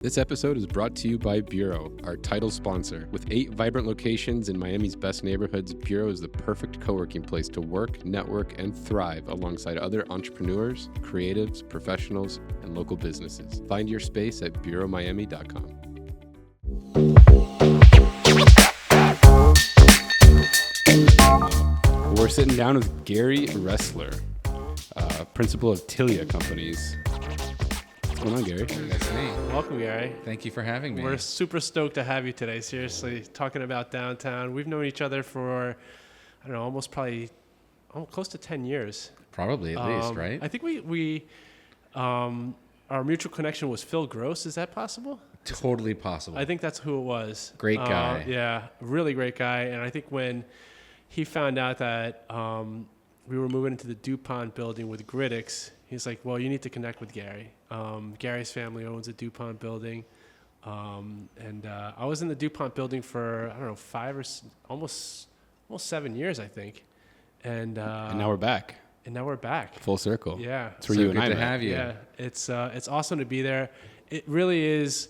This episode is brought to you by Büro, our title sponsor. With 8 vibrant locations in Miami's best neighborhoods, Büro is the perfect co-working place to work, network, and thrive alongside other entrepreneurs, creatives, professionals, and local businesses. Find your space at BüroMiami.com. We're sitting down with Gary Ressler, principal of TILIA Companies. What's going on, Gary? That's me. Welcome, Gary. Thank you for having me. We're super stoked to have you today. Seriously, talking about downtown. We've known each other for, I don't know, almost close to 10 years. Probably at least, right? I think we our mutual connection was Phil Gross. Is that possible? Totally possible. I think that's who it was. Great guy. Yeah, really great guy. And I think when he found out that we were moving into the DuPont Building with Griddix, he's like, well, you need to connect with Gary. Gary's family owns a DuPont Building. And I was in the DuPont Building for, I don't know, 5 or almost 7 years, I think. And now we're back. And now we're back. Full circle. Yeah. It's where you and I good to met. have you. Yeah. It's awesome to be there. It really is,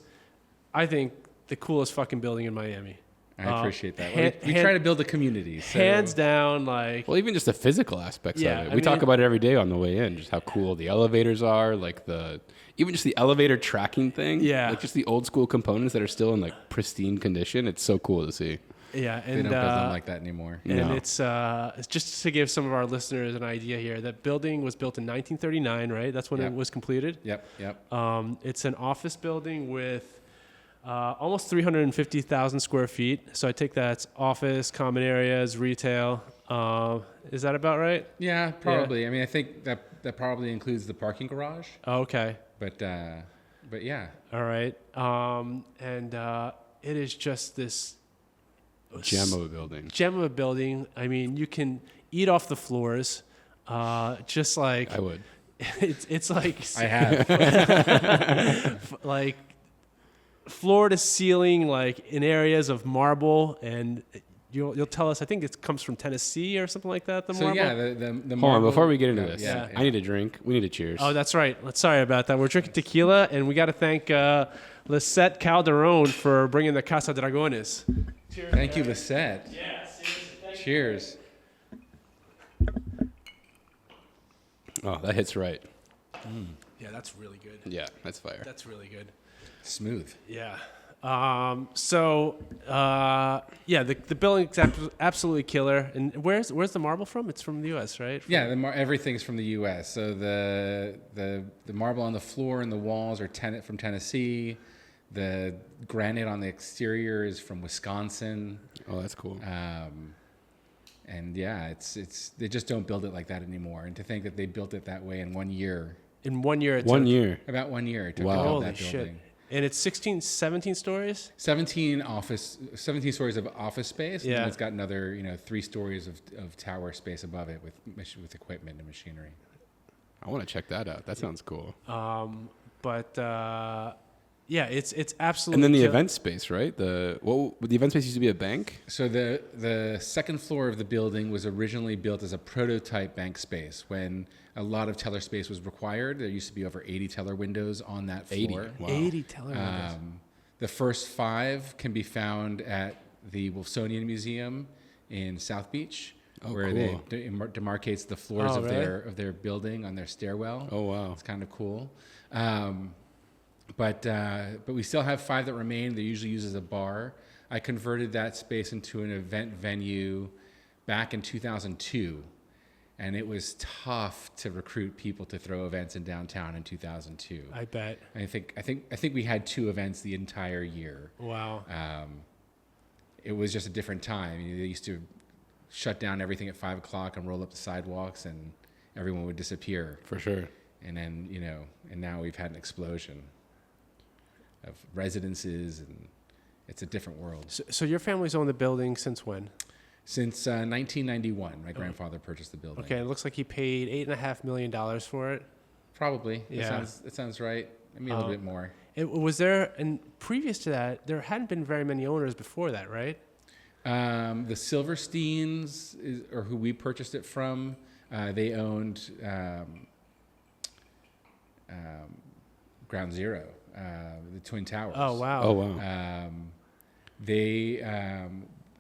I think, the coolest fucking building in Miami. I appreciate that. We try to build a community. So. Hands down, like... Well, even just the physical aspects Yeah, of it. I We talk mean- about it every day on the way in, just how cool the elevators are, like even just the elevator tracking thing. Yeah. Like just the old school components that are still in like pristine condition. It's so cool to see. Yeah, They and don't build them like that anymore. and No. it's just to give some of our listeners an idea here. That building was built in 1939, right? That's when Yep. it was completed. Yep. It's an office building with almost 350,000 square feet. So I take that's office, common areas, retail. Is that about right? Yeah, probably. I mean, I think that probably includes the parking garage. Oh, okay. But yeah. All right. And it is just this Gem of a building. gem of a building. I mean, you can eat off the floors, just like I would. it's like I have. like floor to ceiling, like in areas of marble, and you'll tell us. I think it comes from Tennessee or something like that. The So marble. yeah, the Hold on, marble- before we get into Yeah, this, yeah. I need a drink. We need a cheers. Oh, that's right. Sorry about that. We're drinking tequila, and we got to thank Lisette Calderon for bringing the Casa Dragones. Cheers. Thank you, Lisette. Yeah, seriously. Thank you. Cheers. Oh, that hits right. Yeah, that's really good. Yeah, that's fire. That's really good. Smooth. Yeah. The building's absolutely killer. And where's the marble from? It's from the U.S., right? Yeah, everything's from the U.S. So the marble on the floor and the walls are from Tennessee. The granite on the exterior is from Wisconsin. Oh, that's cool. And yeah, it's they just don't build it like that anymore. And to think that they built it that way in 1 year, In 1 year. One year. about 1 year it took Wow. to build Holy that building. shit. And it's 17 stories? 17 stories of office space, and Yeah. then it's got another 3 stories of tower space above it with equipment and machinery. I want to check that out. That sounds cool. Yeah, it's absolutely. And then the killer. event space, right? The event space used to be a bank. So the second floor of the building was originally built as a prototype bank space. When a lot of teller space was required, there used to be over 80 teller windows on that 80. floor. Wow. 80 teller windows. The first 5 can be found at the Wilsonian Museum in South Beach, Oh, where cool. they demarcates the floors Oh, of really? their building on their stairwell. Oh, wow. It's kind of cool. But we still have 5 that remain. They're usually used as a bar. I converted that space into an event venue back in 2002, and it was tough to recruit people to throw events in downtown in 2002. I bet. I think we had 2 events the entire year. Wow. It was just a different time. They used to shut down everything at 5 o'clock and roll up the sidewalks, and everyone would disappear. For sure. And then and now we've had an explosion of residences, and it's a different world. So your family's owned the building since when? Since 1991, my grandfather purchased the building. Okay, it looks like he paid $8.5 million for it. Probably. Yeah. That sounds right. Maybe a little bit more. Was there, and previous to that, there hadn't been very many owners before that, right? The Silversteins, or who we purchased it from, they owned Ground Zero the Twin Towers. Oh wow. Oh wow.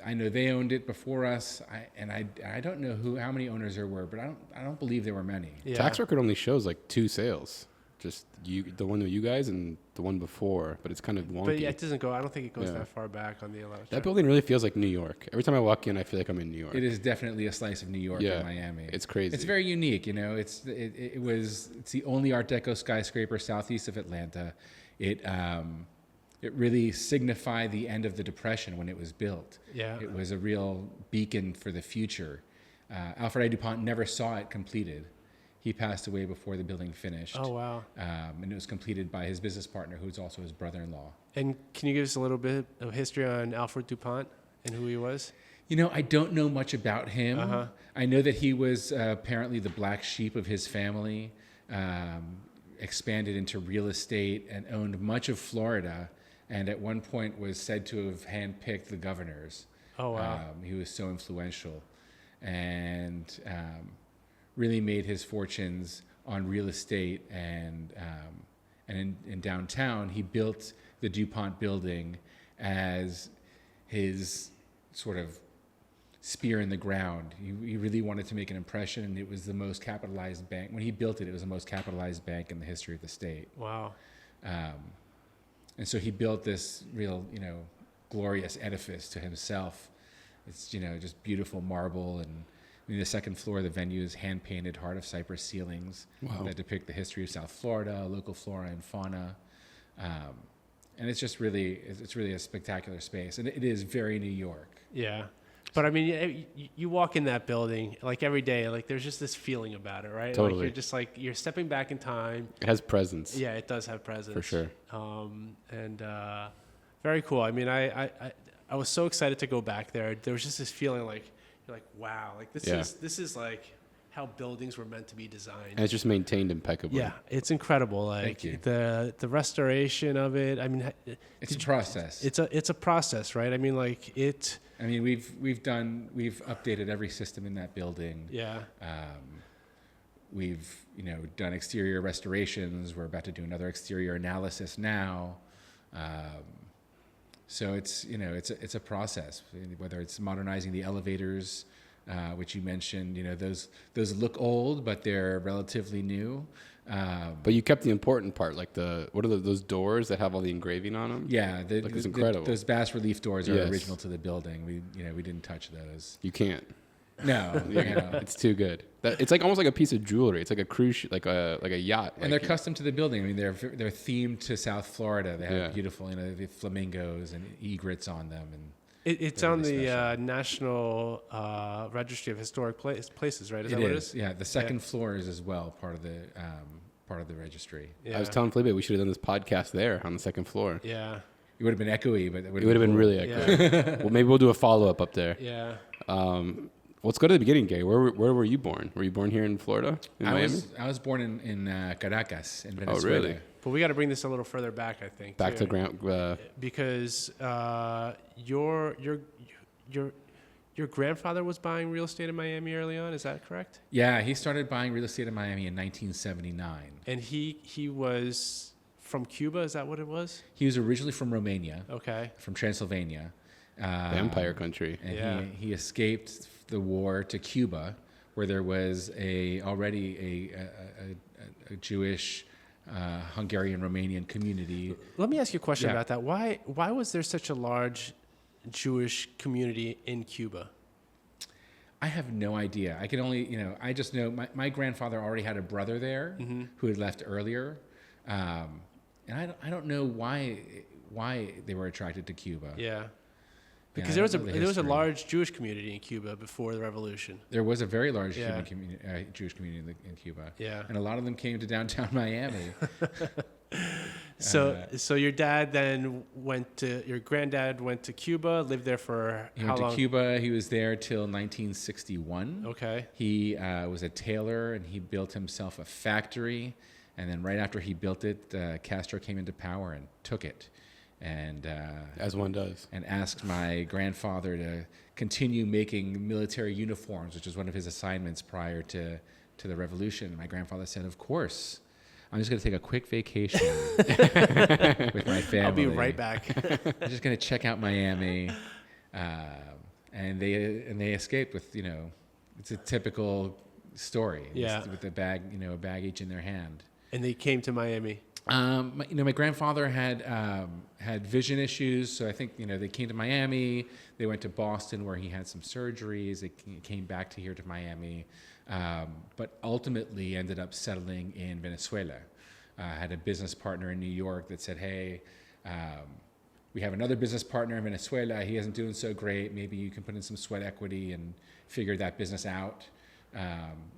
I know they owned it before us, I don't know how many owners there were, but I don't believe there were many. Yeah. Tax record only shows like 2 sales. Just the one with you guys and the one before, but it's kind of wonky. But yeah, it doesn't go. I don't think it goes that far back on the electric. That building really feels like New York. Every time I walk in, I feel like I'm in New York. It is definitely a slice of New York in Miami. It's crazy. It's very unique, you know. It's the only Art Deco skyscraper southeast of Atlanta. It really signified the end of the Depression when it was built. Yeah. It was a real beacon for the future. Alfred A. DuPont never saw it completed. He passed away before the building finished. Oh, wow. And it was completed by his business partner, who's also his brother-in-law. And can you give us a little bit of history on Alfred DuPont and who he was? You know, I don't know much about him. Uh-huh. I know that he was apparently the black sheep of his family, expanded into real estate and owned much of Florida, and at one point was said to have handpicked the governors. Oh, wow. He was so influential, and really made his fortunes on real estate, and in downtown he built the DuPont Building as his sort of spear in the ground. He really wanted to make an impression, and it was the most capitalized bank. When he built it, it was the most capitalized bank in the history of the state. Wow. And so he built this real, glorious edifice to himself. It's, just beautiful marble, and the second floor of the venue is hand-painted Heart of Cypress ceilings that depict the history of South Florida, local flora and fauna. And it's just really a spectacular space. And it is very New York. Yeah. But I mean, you walk in that building like every day, like there's just this feeling about it, right? Totally. Like you're just like, you're stepping back in time. It has presence. Yeah, it does have presence. For sure. And very cool. I mean, I was so excited to go back there. There was just this feeling like, you're like, wow, like this is like how buildings were meant to be designed. And it's just maintained impeccably. Yeah, it's incredible. Like Thank you. the restoration of it. I mean, It's a process. It's a process, right? I mean, like it. I mean, we've updated every system in that building. Yeah. We've done exterior restorations. We're about to do another exterior analysis now. So it's a process. Whether it's modernizing the elevators, which you mentioned, those look old, but they're relatively new. But you kept the important part, like what are those doors that have all the engraving on them? Yeah, it's incredible. Those bas relief doors are original to the building. We didn't touch those. You can't. No, It's too good. It's like almost like a piece of jewelry. It's like a cruise ship, like a yacht. And they're custom to the building. I mean, they're themed to South Florida. They have beautiful, the flamingos and egrets on them, and It's on the National Registry of Historic Places, right? Is that what it is? Yeah, the second floor is as well part of the registry. Yeah. I was telling Felipe we should have done this podcast there on the second floor. Yeah. It would have been echoey, but It would have been really echoey. Well, maybe we'll do a follow-up up there. Yeah. Let's go to the beginning, Gary. Where were you born? Were you born here in Florida, in Miami? I was born in Caracas, in Venezuela. Oh, really? But we got to bring this a little further back, I think. Back too. to because your grandfather was buying real estate in Miami early on. Is that correct? Yeah, he started buying real estate in Miami in 1979. And he was from Cuba. Is that what it was? He was originally from Romania. Okay. From Transylvania. the Empire country. And he escaped the war to Cuba, where there was already a Jewish Hungarian Romanian community. Let me ask you a question about that. Why was there such a large Jewish community in Cuba? I have no idea. I can only, I just know my grandfather already had a brother there who had left earlier. And I don't know why they were attracted to Cuba. Yeah. Because there was a large Jewish community in Cuba before the revolution. There was a very large Jewish community in Cuba. Yeah. And a lot of them came to downtown Miami. So your dad then your granddad went to Cuba, lived there for He how went long? to Cuba. He was there till 1961. Okay. He was a tailor, and he built himself a factory. And then right after he built it, Castro came into power and took it. And As one does. And asked my grandfather to continue making military uniforms, which was one of his assignments prior to the revolution. My grandfather said, "Of course." I'm just going to take a quick vacation with my family. I'll be right back. I'm just going to check out Miami. And they escaped with, it's a typical story. Yeah. With a bag, a bag each in their hand. And they came to Miami. My grandfather had vision issues, so I think they came to Miami. They went to Boston where he had some surgeries. They came back to Miami, but ultimately ended up settling in Venezuela. Had a business partner in New York that said, "Hey, we have another business partner in Venezuela. He isn't doing so great. Maybe you can put in some sweat equity and figure that business out."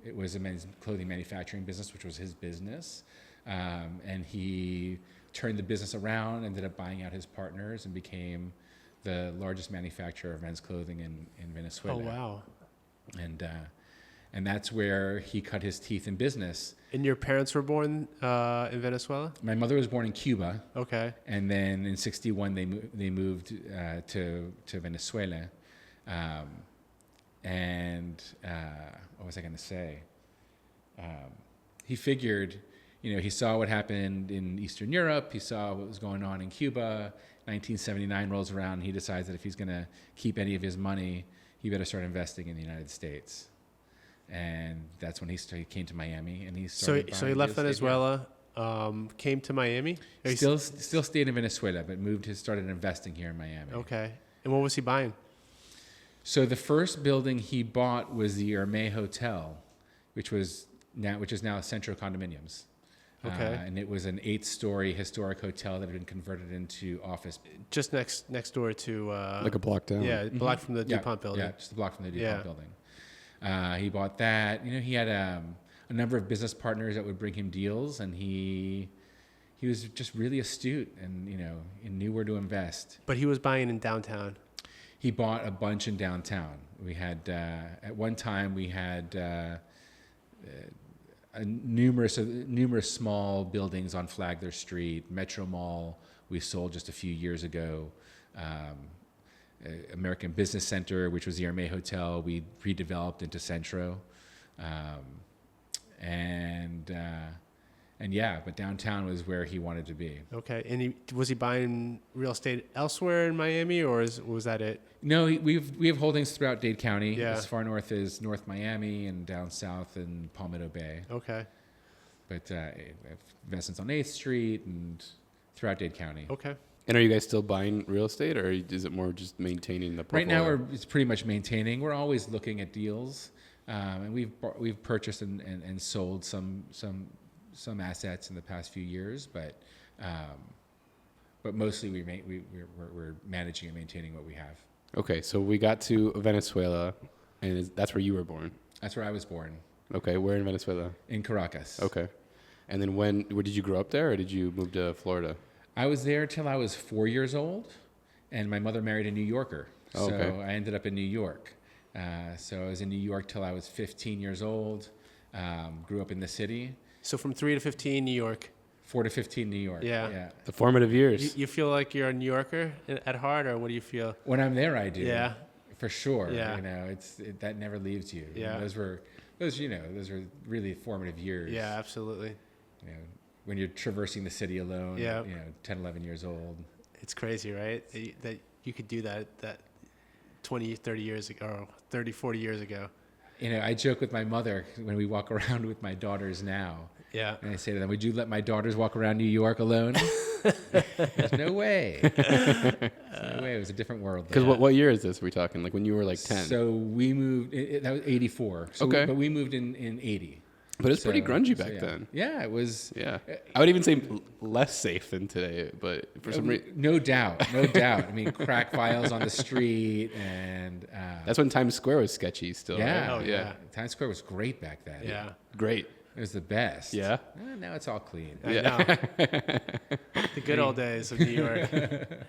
It was a men's clothing manufacturing business, which was his business. And he turned the business around, ended up buying out his partners, and became the largest manufacturer of men's clothing in Venezuela. Oh, wow. And that's where he cut his teeth in business. And your parents were born in Venezuela? My mother was born in Cuba. Okay. And then in '61 they moved to Venezuela. What was I going to say? He figured, he saw what happened in Eastern Europe. He saw what was going on in Cuba. 1979 rolls around, and he decides that if he's going to keep any of his money, he better start investing in the United States. And that's when he came to Miami, and he started. So he left Venezuela, came to Miami. Still stayed in Venezuela, but started investing here in Miami. Okay. And what was he buying? So the first building he bought was the Hermé Hotel, which is now Centro Condominiums. Okay. And it was an 8-story historic hotel that had been converted into office. Just next door to... like a block down. Yeah, block from the DuPont Building. Yeah, just a block from the DuPont Building. He bought that. He had a number of business partners that would bring him deals, and he was just really astute and, he knew where to invest. But he was buying in downtown. He bought a bunch in downtown. We had, at one time, we had... numerous small buildings on Flagler Street. Metro Mall we sold just a few years ago. American Business Center, which was the Hermé Hotel, we redeveloped into Centro. But downtown was where he wanted to be. Okay, and was he buying real estate elsewhere in Miami, or was that it? No, we have holdings throughout Dade County, as far north as North Miami and down south in Palmetto Bay. Okay. But investments on 8th Street and throughout Dade County. Okay. And are you guys still buying real estate, or is it more just maintaining the portfolio? Right now, it's pretty much maintaining. We're always looking at deals, and we've purchased and sold some assets in the past few years, but mostly we're managing and maintaining what we have. Okay, so we got to Venezuela, and that's where you were born. That's where I was born. Okay, where in Venezuela? In Caracas. Okay, and then where did you grow up there, or did you move to Florida? I was there till I was 4 years old, and my mother married a New Yorker, so I ended up in New York. So I was in New York till I was 15 years old. Grew up in the city. So from 3 to 15, New York. 4 to 15, New York. Yeah. The formative years. You feel like you're a New Yorker at heart, or what do you feel? When I'm there, I do. Yeah. For sure. Yeah. That never leaves you. Yeah. Those were really formative years. Yeah, absolutely. When you're traversing the city alone. Yeah. 10, 11 years old. It's crazy, right? That you could do that 20, 30 years ago, or 30, 40 years ago. I joke with my mother when we walk around with my daughters now. Yeah. And I say to them, would you let my daughters walk around New York alone? There's no way. There's no way. It was a different world. Because what year is this? Are we talking like when you were like 10? So we moved, that was 84. So okay. But we moved in 80. But it's pretty grungy back then. Yeah, it was. Yeah. I would even say less safe than today, but for some reason. No doubt. I mean, crack files on the street and. That's when Times Square was sketchy still. Yeah. Right? Oh, yeah. Times Square was great back then. Yeah. Great. It was the best. Yeah. Now it's all clean. I know. The good old days of New York.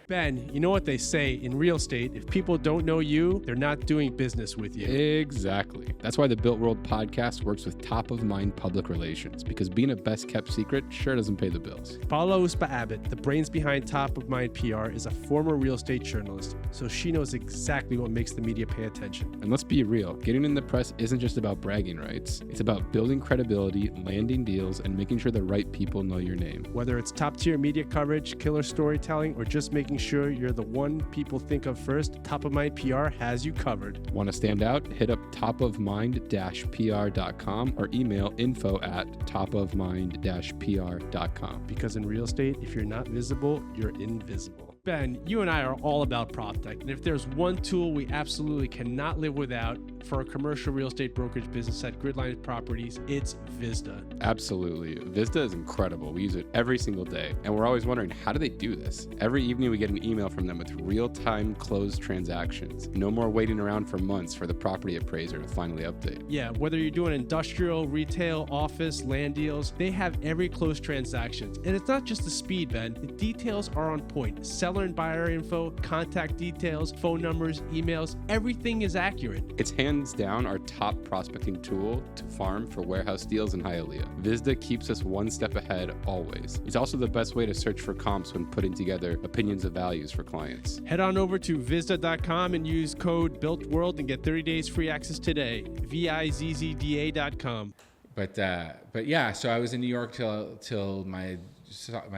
Ben, you know what they say in real estate, if people don't know you, they're not doing business with you. Exactly. That's why the Built World podcast works with top-of-mind public relations, because being a best-kept secret sure doesn't pay the bills. Paula Uspa Abbott, the brains behind Top of Mind PR, is a former real estate journalist, so she knows exactly what makes the media pay attention. And let's be real, getting in the press isn't just about bragging rights. It's about building credibility visibility, landing deals, and making sure the right people know your name. Whether it's top-tier media coverage, killer storytelling, or just making sure you're the one people think of first, Top of Mind PR has you covered. Want to stand out? Hit up topofmind-pr.com or email info@topofmind-pr.com. Because in real estate, if you're not visible, you're invisible. Ben, you and I are all about PropTech, and if there's one tool we absolutely cannot live without for a commercial real estate brokerage business at Gridline Properties, it's Vista. Absolutely. Vista is incredible. We use it every single day, and we're always wondering, how do they do this? Every evening we get an email from them with real-time closed transactions. No more waiting around for months for the property appraiser to finally update. Yeah, whether you're doing industrial, retail, office, land deals, they have every closed transaction. And it's not just the speed, Ben. The details are on point. Seller and buyer info, contact details, phone numbers, emails, everything is accurate. It's hands down our top prospecting tool to farm for warehouse deals in Hialeah. Vista keeps us one step ahead always. It's also the best way to search for comps when putting together opinions of values for clients. Head on over to Vista.com and use code BuiltWorld and get 30 days free access today. VIZZDA.com. But yeah, so I was in New York till my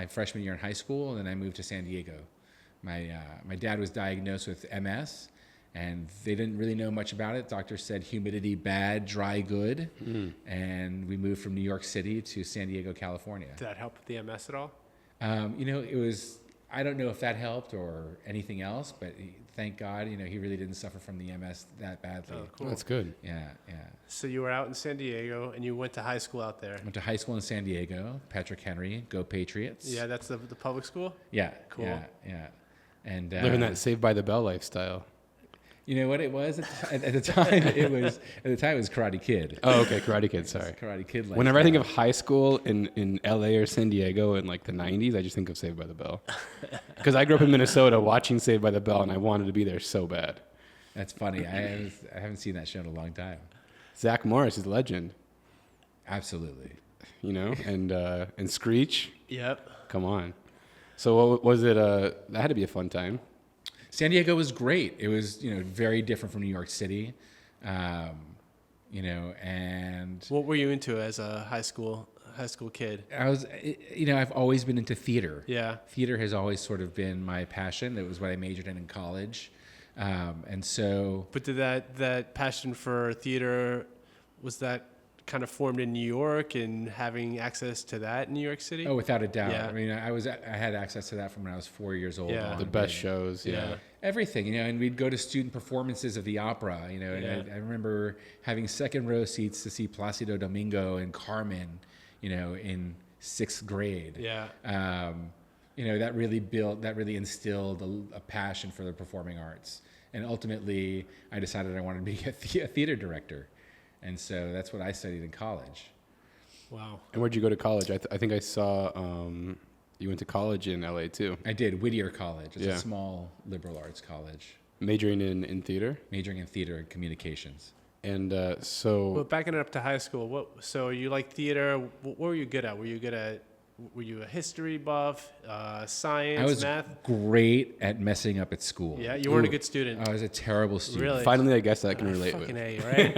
freshman year in high school, and then I moved to San Diego. My dad was diagnosed with MS, and they didn't really know much about it. Doctor said humidity bad, dry good, and we moved from New York City to San Diego, California. Did that help with the MS at all? It was, I don't know if that helped or anything else, but thank God, he really didn't suffer from the MS that badly. Oh, cool. That's good. Yeah. So you were out in San Diego, and you went to high school out there. Went to high school in San Diego, Patrick Henry, go Patriots. Yeah, that's the public school? Yeah. Cool. Yeah. And living that Saved by the Bell lifestyle. You know what it was at the time? It was Karate Kid. Oh, okay, Karate Kid. Sorry, Karate Kid. Whenever I think of high school in LA or San Diego in like the '90s, I just think of Saved by the Bell. Because I grew up in Minnesota watching Saved by the Bell, and I wanted to be there so bad. That's funny. I haven't seen that show in a long time. Zach Morris is a legend. Absolutely. And Screech. Yep. Come on. So what was it? That had to be a fun time. San Diego was great. It was, very different from New York City, and what were you into as a high school kid? I was, I've always been into theater. Yeah. Theater has always sort of been my passion. It was what I majored in college. And so. But did that passion for theater, was that kind of formed in New York and having access to that in New York City? Oh, without a doubt. Yeah. I mean, I had access to that from when I was 4 years old. Yeah. On. The best shows. Yeah. Everything, and we'd go to student performances of the opera, and I remember having second row seats to see Placido Domingo and Carmen, in sixth grade. Yeah. That really instilled a passion for the performing arts. And ultimately, I decided I wanted to be a theater director. And so that's what I studied in college. Wow. And where'd you go to college? I think I saw you went to college in LA too. I did. Whittier College. It's a small liberal arts college. Majoring in theater? Majoring in theater and communications. And Well, backing it up to high school, so you like theater. What were you good at? Were you a history buff, science, I was math? great at messing up at school. Yeah, you weren't a good student. I was a terrible student. Really? Finally, I guess I can relate with. Fucking A, right?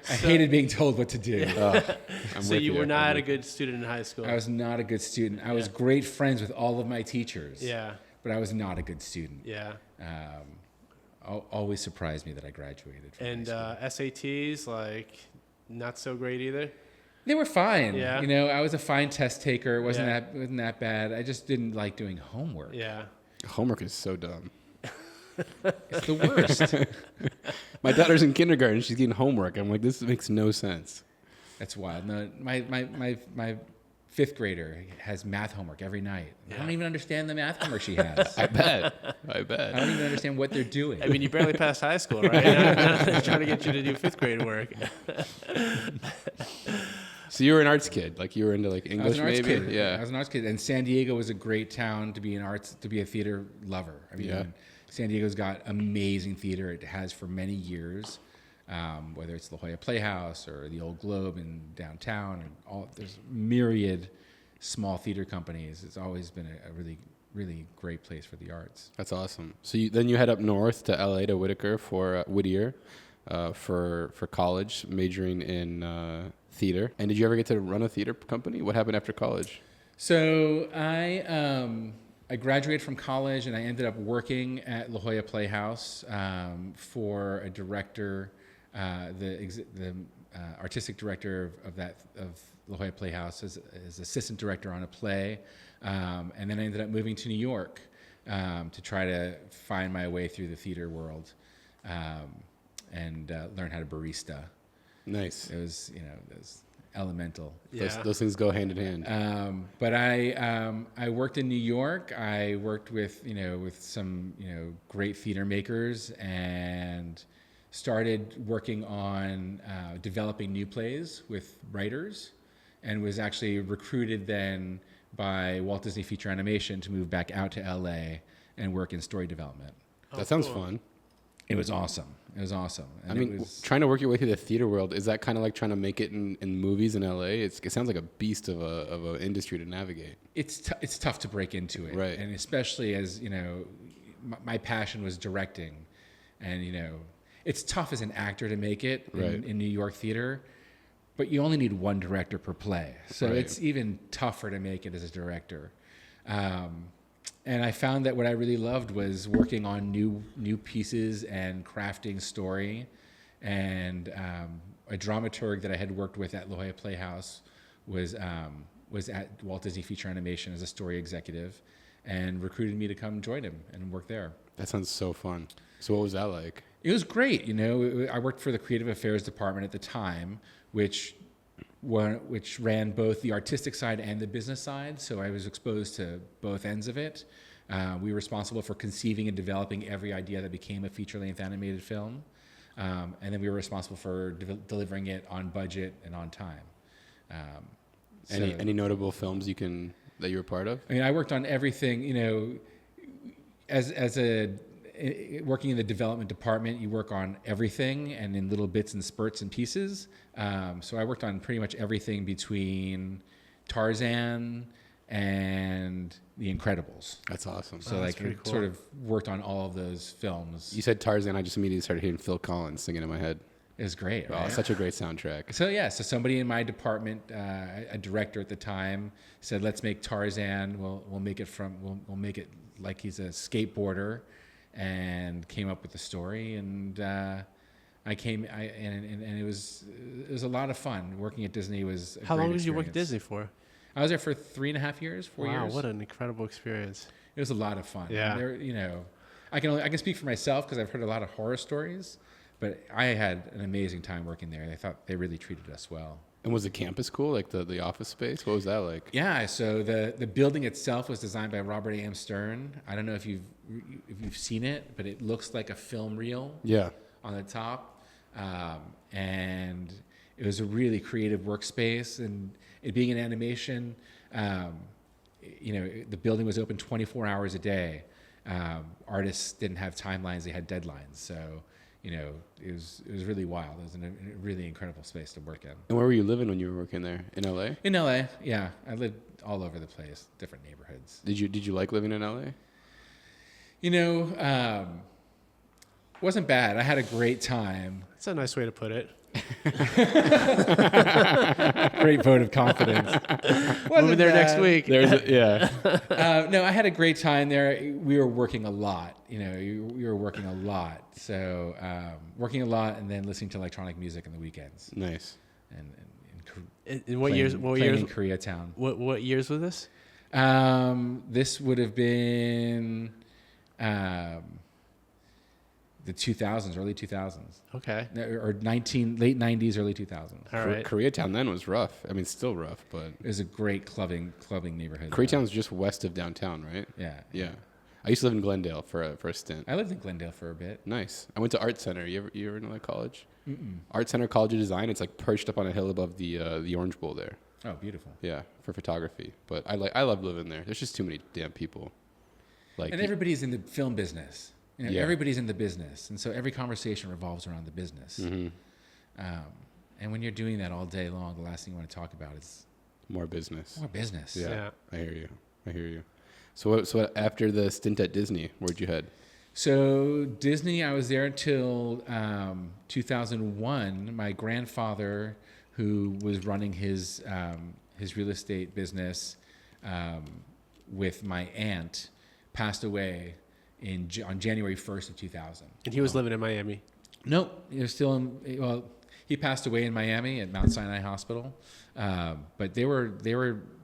I hated being told what to do. So you were not a good student in high school. I was not a good student. I was great friends with all of my teachers. Yeah. But I was not a good student. Yeah. Always surprised me that I graduated from And high school. SATs, like, not so great either? They were fine. Yeah. I was a fine test taker. It wasn't that bad. I just didn't like doing homework. Yeah. Homework is so dumb. It's the worst. My daughter's in kindergarten. She's getting homework. I'm like, this makes no sense. That's wild. No, my fifth grader has math homework every night. I don't even understand the math homework she has. I bet. I don't even understand what they're doing. I mean, you barely passed high school, right? I'm trying to get you to do fifth grade work. So you were an arts kid, like you were into like English, maybe. Kid. Yeah, I was an arts kid, and San Diego was a great town to be a theater lover. I mean, San Diego's got amazing theater. It has for many years, whether it's La Jolla Playhouse or the Old Globe in downtown, and there's myriad small theater companies. It's always been a really, really great place for the arts. That's awesome. So then you head up north to LA to Whittier for college, majoring in theater. And did you ever get to run a theater company? What happened after college? So I graduated from college and I ended up working at La Jolla Playhouse for a director, the artistic director of La Jolla Playhouse as assistant director on a play, and then I ended up moving to New York to try to find my way through the theater world and learn how to barista. Nice. It was elemental. Yeah. Those things go hand in hand. But I worked in New York. I worked with some great theater makers and started working on developing new plays with writers, and was actually recruited then by Walt Disney Feature Animation to move back out to LA and work in story development. That sounds cool. fun. It was awesome. And I mean, trying to work your way through the theater world, is that kind of like trying to make it in movies in LA? It sounds like a beast of an industry to navigate. It's tough to break into it, Right? And especially as my passion was directing, and it's tough as an actor to make it in New York theater, but you only need one director per play, so it's even tougher to make it as a director. And I found that what I really loved was working on new pieces and crafting story. And a dramaturg that I had worked with at La Jolla Playhouse was at Walt Disney Feature Animation as a story executive, and recruited me to come join him and work there. That sounds so fun. So what was that like? It was great. I worked for the creative affairs department at the time, which ran both the artistic side and the business side. So I was exposed to both ends of it. We were responsible for conceiving and developing every idea that became a feature-length animated film. And then we were responsible for delivering it on budget and on time. Any notable films that you were part of? I mean, I worked on everything, working in the development department, you work on everything and in little bits and spurts and pieces. So I worked on pretty much everything between Tarzan and The Incredibles. That's awesome. So that's pretty cool. sort of worked on all of those films. You said Tarzan, I just immediately started hearing Phil Collins singing in my head. It was great, Oh, right? such a great soundtrack. So somebody in my department, a director at the time, said, "Let's make Tarzan. We'll make it like he's a skateboarder," and came up with the story. And it was a lot of fun. Working at Disney was a How great long did you work at experience. Disney for? I was there for 3.5 years, 4 years. Wow, what an incredible experience. It was a lot of fun. Yeah. I can speak for myself because I've heard a lot of horror stories, but I had an amazing time working there. I thought they really treated us well. And was the campus cool, like the office space? What was that like? Yeah, so the building itself was designed by Robert A.M. Stern. I don't know if you've seen it, but it looks like a film reel. Yeah. On the top, and it was a really creative workspace. And it being an animation, the building was open 24 hours a day. Artists didn't have timelines; they had deadlines. So, it was really wild. It was a really incredible space to work in. And where were you living when you were working there? In LA? In LA, yeah, I lived all over the place, different neighborhoods. Did you like living in LA? Wasn't bad. I had a great time. That's a nice way to put it. Great vote of confidence. Moving there next week. No, I had a great time there. We were working a lot. We were working a lot. So working a lot and then listening to electronic music on the weekends. Nice. In what years? What years? In Koreatown. What years was this? This would have been the 2000s, early 2000s. Okay. Or late 90s, early 2000s. All right. Koreatown then was rough. I mean, still rough, but It was a great clubbing neighborhood. Koreatown's just west of downtown, right? Yeah. Yeah. I used to live in Glendale for a stint. I lived in Glendale for a bit. Nice. I went to Art Center. You ever know that college? Mm-mm. Art Center College of Design. It's like perched up on a hill above the Orange Bowl there. Oh, beautiful. Yeah, for photography. But I love living there. There's just too many damn people. And everybody's in the film business. Yeah. Everybody's in the business, and so every conversation revolves around the business. Mm-hmm. And when you're doing that all day long, the last thing you want to talk about is more business. more business. Yeah. I hear you. So after the stint at Disney, where'd you head? So Disney, I was there until 2001. My grandfather, who was running his real estate business with my aunt, passed away on January 1st of 2000. And he was living in Miami. Nope, he was still in. Well, he passed away in Miami at Mount Sinai Hospital, but they were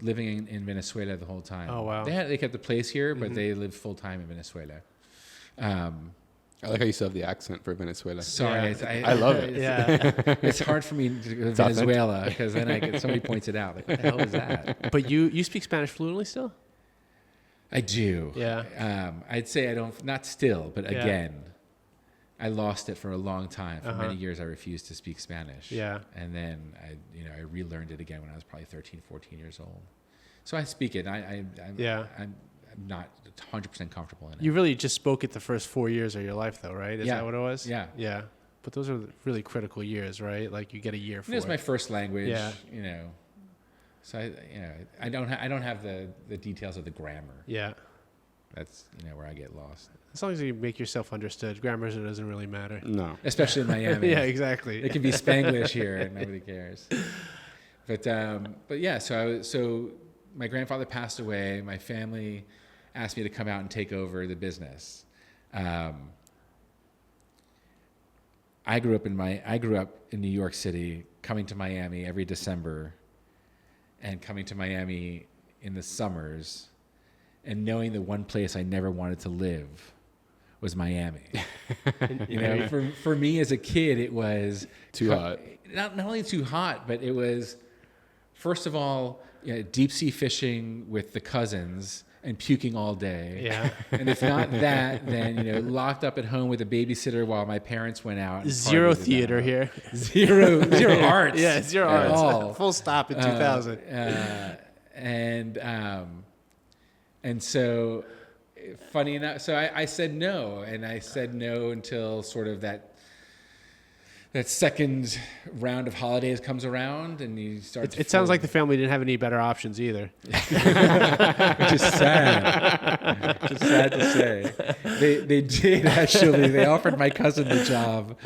living in Venezuela the whole time. Oh wow! They kept the place here, but they lived full time in Venezuela. I like how you still have the accent for Venezuela. Sorry, I love it. Yeah. It's hard for me to go to Venezuela because then somebody points it out. Like, what the hell is that? But you speak Spanish fluently still? I do. Yeah. I'd say I don't. Not still, but again, I lost it for a long time. For many years, I refused to speak Spanish. Yeah. And then I relearned it again when I was probably 13, 14 years old. So I speak it. I'm not 100% comfortable in it. You really just spoke it the first 4 years of your life, though, right? Is Yeah. that what it was? Yeah. Yeah. But those are really critical years, right? Like you get a year for It was my first language. Yeah. So I don't have the details of the grammar. Yeah. That's where I get lost. As long as you make yourself understood, grammar doesn't really matter. No. Especially in Miami. Yeah, exactly. It can be Spanglish here and nobody cares. But yeah, so my grandfather passed away. My family asked me to come out and take over the business. I grew up in New York City, coming to Miami every December, and coming to Miami in the summers, and knowing the one place I never wanted to live was Miami. For me as a kid, it was Too hot. Not only too hot, but it was, first of all, deep sea fishing with the cousins and puking all day. Yeah. And if not that, then locked up at home with a babysitter while my parents went out. And Zero partied it theater out. here. Zero arts. Yeah, zero at arts. all. Full stop in 2000. And so, funny enough, so I said no, and I said no until sort of that second round of holidays comes around, and you start. It sounds like the family didn't have any better options either. Which is sad. Which is sad to say. They did actually. They offered my cousin the job.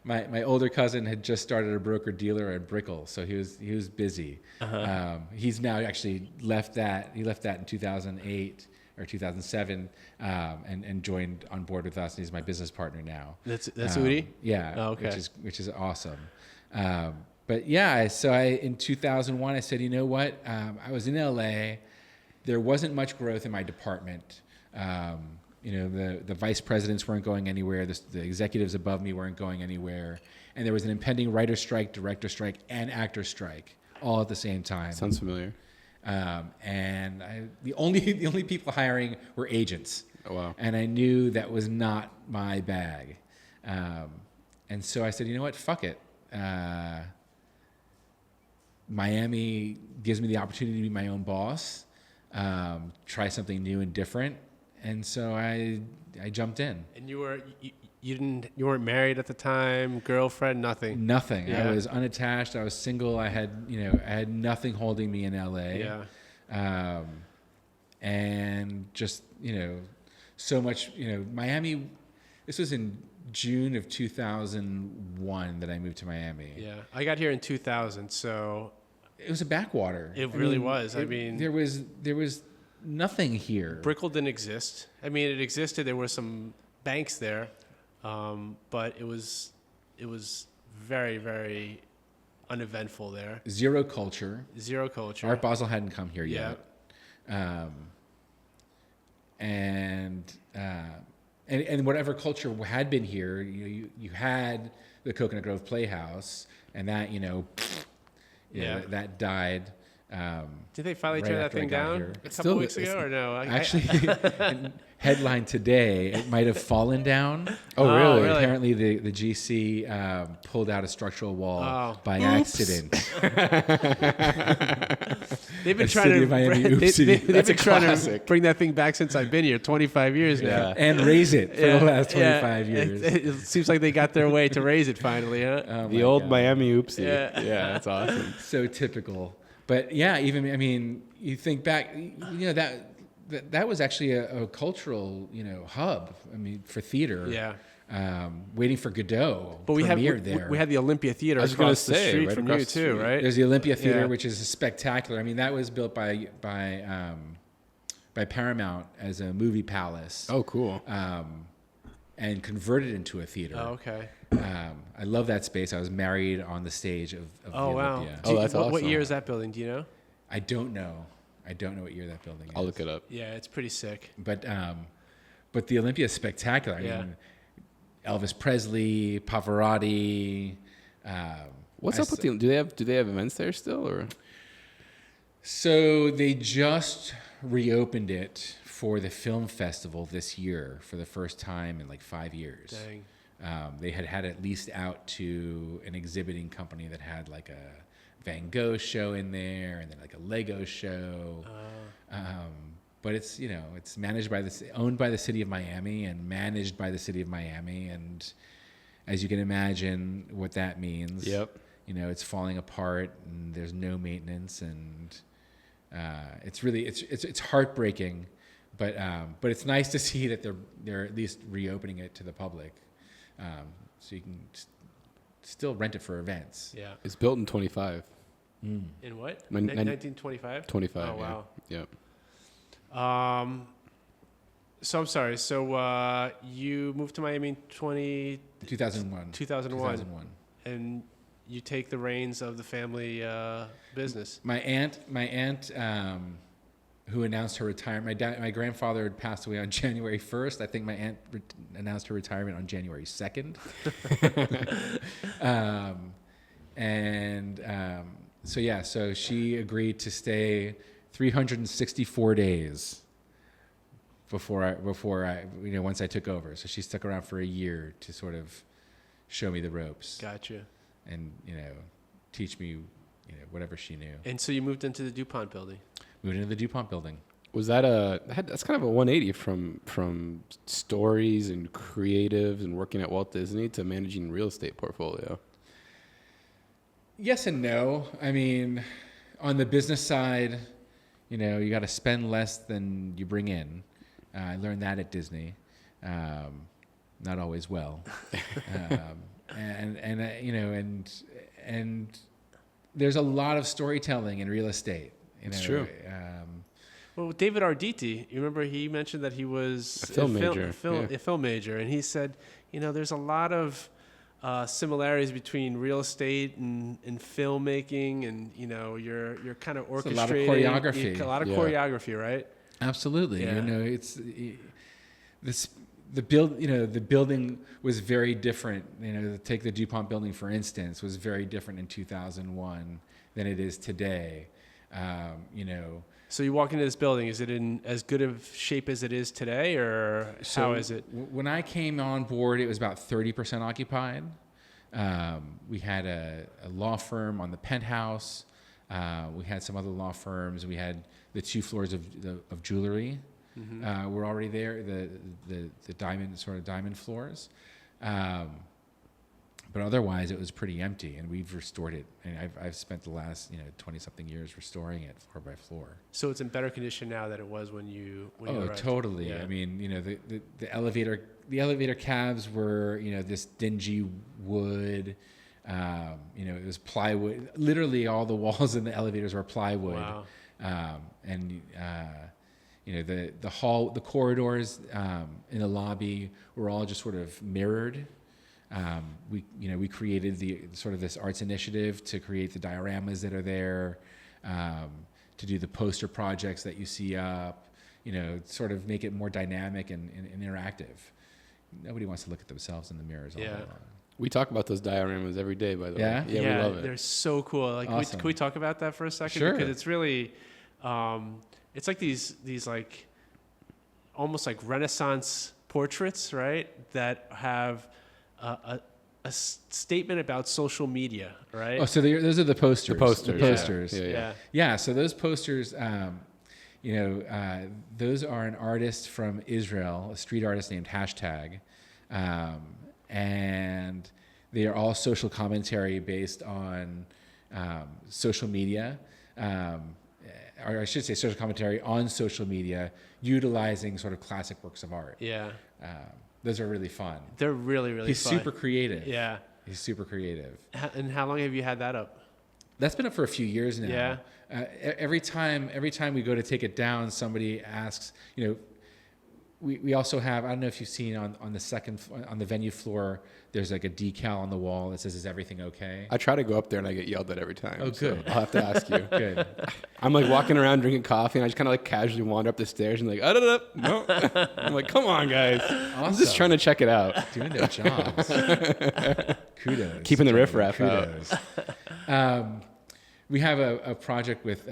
My older cousin had just started a broker dealer at Brickell, so he was busy. He's now actually left that. He left that in 2008 or 2007, and joined on board with us. And he's my business partner now. That's Udi? Yeah. Oh, okay. Which is awesome. But yeah, so in 2001, I said, you know what? I was in LA. There wasn't much growth in my department. The vice presidents weren't going anywhere. The executives above me weren't going anywhere. And there was an impending writer strike, director strike, and actor strike all at the same time. Sounds familiar. And the only people hiring were agents. Oh, wow. And I knew that was not my bag. And so I said, you know what? Fuck it. Miami gives me the opportunity to be my own boss, try something new and different. And so I jumped in. And you weren't married at the time, girlfriend, nothing. Nothing. Yeah. I was unattached. I was single. I had nothing holding me in LA. Yeah. And just, so much, Miami, this was in June of 2001 that I moved to Miami. Yeah. I got here in 2000, so It was a backwater. It really was. I mean, there was nothing here. Brickell didn't exist. I mean, it existed. There were some banks there, but it was very, very uneventful there. Zero culture. Zero culture. Art Basel hadn't come here Yeah. yet. And whatever culture had been here, you had the Coconut Grove Playhouse, and that that died. Did they finally right turn that after I thing got down here. a couple weeks ago, or no? Actually, headline today, it might have fallen down. Oh, really? really? Apparently, the GC pulled out a structural wall by Oops. accident. They've been A trying city to of Miami, they've oopsie. been That's a trying to classic. bring that thing back since I've been here, 25 years now. Yeah. And raise it for the last 25 years. It seems like they got their way to raise it finally, huh? Oh The my old God. Miami oopsie. Yeah. Yeah, that's awesome. So typical. But yeah, you think back, that that was actually a cultural, hub. I mean, for theater. Yeah. Waiting for Godot. But we had the Olympia Theater across the street right from across you the too, street. right? There's the Olympia Theater, Yeah. which is spectacular. I mean, that was built by Paramount as a movie palace. Oh, cool. And converted into a theater. Oh, okay. I love that space. I was married on the stage of the Olympia. Oh, that's What awesome. year is that building? Do you know? I don't know what year that building is. I'll look it up. Yeah, it's pretty sick. But the Olympia is spectacular. I mean, Elvis Presley, Pavarotti. What's up with the? Do they have events there still, or? So they just reopened it for the film festival this year for the first time in like 5 years. Dang. They had at least out to an exhibiting company that had like a Van Gogh show in there, and then like a Lego show. But it's it's owned by the city of Miami and managed by the city of Miami, and as you can imagine, what that means. Yep. It's falling apart, and there's no maintenance, and it's really it's heartbreaking, but it's nice to see that they're at least reopening it to the public, so you can still rent it for events. Yeah. It's built in 25. Mm. In what? Nin- 1925? 25. Oh, wow. Yeah. So I'm sorry. So you moved to Miami in 2001. 2001. And you take the reins of the family business. My aunt, who announced her retirement. My grandfather had passed away on January 1st. I think my aunt announced her retirement on January 2nd. So she agreed to stay 364 days before I once I took over. So she stuck around for a year to sort of show me the ropes. Gotcha. And teach me whatever she knew. And so you moved into the DuPont Building. Moved into the DuPont Building. Was that's kind of a 180 from stories and creatives and working at Walt Disney to managing real estate portfolio? Yes and no. I mean, on the business side, you got to spend less than you bring in. I learned that at Disney, not always well. And there's a lot of storytelling in real estate. It's true. Well, David Arditi, you remember he mentioned that he was a film major, a film major, and he said, there's a lot of similarities between real estate and filmmaking, and you're kind of orchestrating a lot of choreography. A lot of choreography, right? Absolutely. Yeah. The building was very different. Take the DuPont Building for instance, was very different in 2001 than it is today. So you walk into this building, is it in as good of shape as it is today, or how is it? When I came on board, it was about 30% occupied. We had a law firm on the penthouse. We had some other law firms. We had the 2 floors of jewelry. Mm-hmm. Were already there. The diamond floors. But otherwise, it was pretty empty, and we've restored it. And I've spent the last 20-something years restoring it floor by floor. So it's in better condition now than it was when you arrived. Totally. Yeah. I mean, the elevator cabs were this dingy wood. It was plywood. Literally, all the walls in the elevators were plywood. Wow. The hall, the corridors in the lobby were all just sort of mirrored. We created the sort of this arts initiative to create the dioramas that are there, to do the poster projects that you see up, sort of make it more dynamic and interactive. Nobody wants to look at themselves in the mirrors all day long. We talk about those dioramas every day, by the way. Yeah, we love it. They're so cool. Like, awesome. Can we talk about that for a second? Sure. Because it's really, it's like these like almost like Renaissance portraits, right? That have a statement about social media, right? Oh, so those are the posters. The posters. Yeah. So those posters, those are an artist from Israel, a street artist named Hashtag, and they are all social commentary based on social media. or I should say social commentary on social media, utilizing sort of classic works of art. Yeah. Those are really fun. They're really, really He's fun. super creative. Yeah. He's super creative. And how long have you had that up? That's been up for a few years now. Yeah. Every time we go to take it down, somebody asks, we also have, I don't know if you've seen on the venue floor, there's like a decal on the wall that says, "Is everything okay?" I try to go up there and I get yelled at every time. Oh, good. So I'll have to ask you. Good. I'm like walking around drinking coffee and I just kind of like casually wander up the stairs and like, no. I'm like, come on, guys. I'm just trying to check it out. Doing their jobs. Kudos. Keeping the riffraff out. We have a project with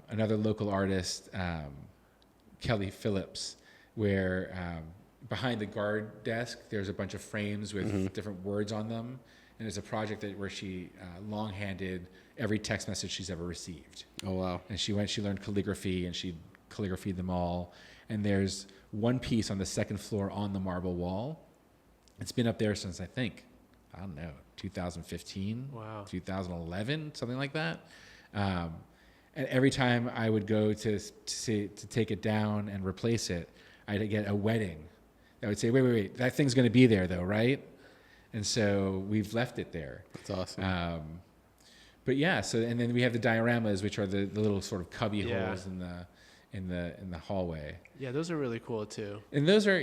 another local artist, Kelly Phillips, where behind the guard desk, there's a bunch of frames with different words on them. And it's a project where she long-handed every text message she's ever received. Oh, wow. And she learned calligraphy, and she calligraphied them all. And there's one piece on the second floor on the marble wall. It's been up there since, I don't know, 2015, wow, 2011, something like that. And every time I would go to take it down and replace it, I'd get a wedding. I would say, wait, that thing's going to be there though, right? And so we've left it there. That's awesome. But yeah, and then we have the dioramas, which are the little sort of cubby holes in the hallway. Yeah, those are really cool too. And those are,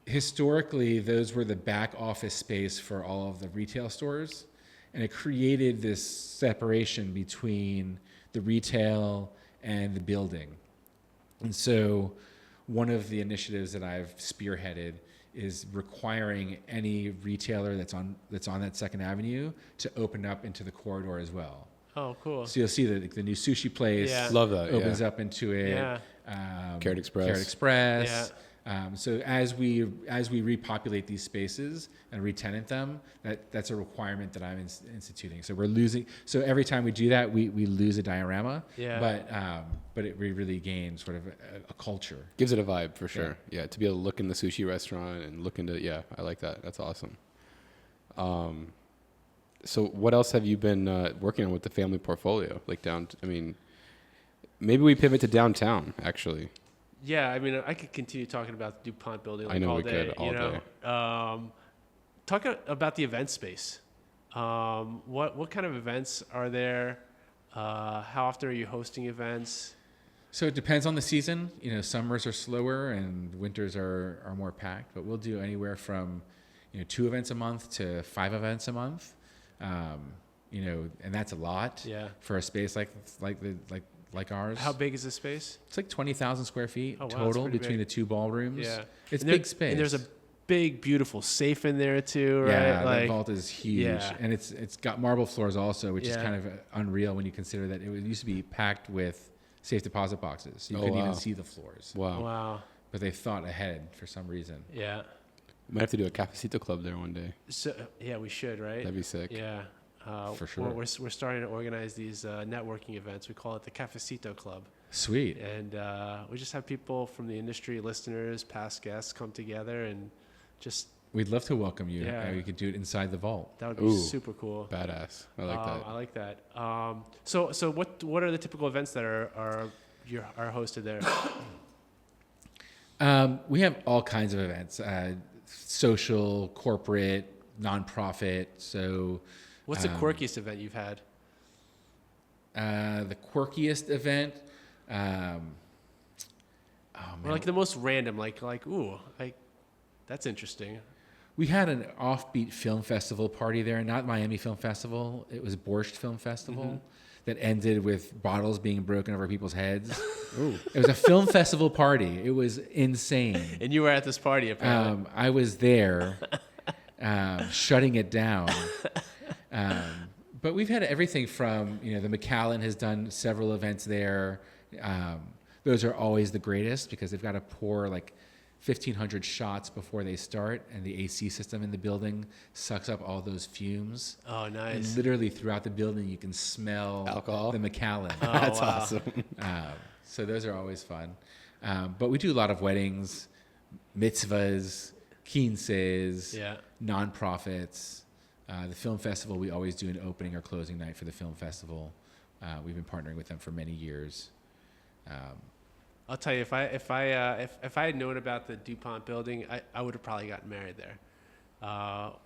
historically, those were the back office space for all of the retail stores. And it created this separation between the retail and the building. And so one of the initiatives that I've spearheaded is requiring any retailer that's on that Second Avenue to open up into the corridor as well. Oh, cool. So you'll see that the new sushi place Love that, opens up into it. Yeah. Carrot Express. So as we repopulate these spaces and re-tenant them, that's a requirement that I'm instituting. So we're losing. So every time we do that, we lose a diorama. Yeah. But it really gains sort of a culture. Gives it a vibe for sure. Yeah. To be able to look in the sushi restaurant and look into I like that. That's awesome. So what else have you been working on with the family portfolio? Like maybe we pivot to downtown actually. Yeah, I mean, I could continue talking about the DuPont Building I know all we day. could all day. Talk about the event space. What kind of events are there? How often are you hosting events? So it depends on the season. Summers are slower and winters are more packed. But we'll do anywhere from 2 events a month to 5 events a month. And that's a lot for a space like ours. How big is the space? It's like 20,000 square feet wow, total between the 2 ballrooms. Yeah. It's big space. And there's a big, beautiful safe in there too, right? Yeah, that vault is huge. Yeah. And it's got marble floors also, which is kind of unreal when you consider that it used to be packed with safe deposit boxes. So you couldn't even see the floors. Wow. But they thought ahead for some reason. Yeah. We might have to do a Cafecito Club there one day. So yeah, we should, right? That'd be sick. Yeah. For sure. We're starting to organize these networking events. We call it the Cafecito Club. Sweet. And we just have people from the industry, listeners, past guests come together and just... We'd love to welcome you. Yeah. We could do it inside the vault. That would be super cool. Badass. I like that. I like that. So what are the typical events that are hosted there? We have all kinds of events, social, corporate, nonprofit. So, what's the quirkiest event you've had? The quirkiest event, Or like the most random, like that's interesting. We had an offbeat film festival party there, not Miami Film Festival. It was Borscht Film Festival that ended with bottles being broken over people's heads. Ooh. It was a film festival party. It was insane. And you were at this party, apparently. I was there, shutting it down. But we've had everything from, the McAllen has done several events there. Those are always the greatest because they've got to pour like 1,500 shots before they start, and the AC system in the building sucks up all those fumes. Oh, nice. And literally throughout the building, you can smell alcohol. The McAllen. Oh, That's wow. awesome. So those are always fun. But we do a lot of weddings, mitzvahs, quinces, nonprofits. The film festival, we always do an opening or closing night for the film festival. We've been partnering with them for many years. I'll tell you, if I had known about the DuPont building, I would have probably gotten married there.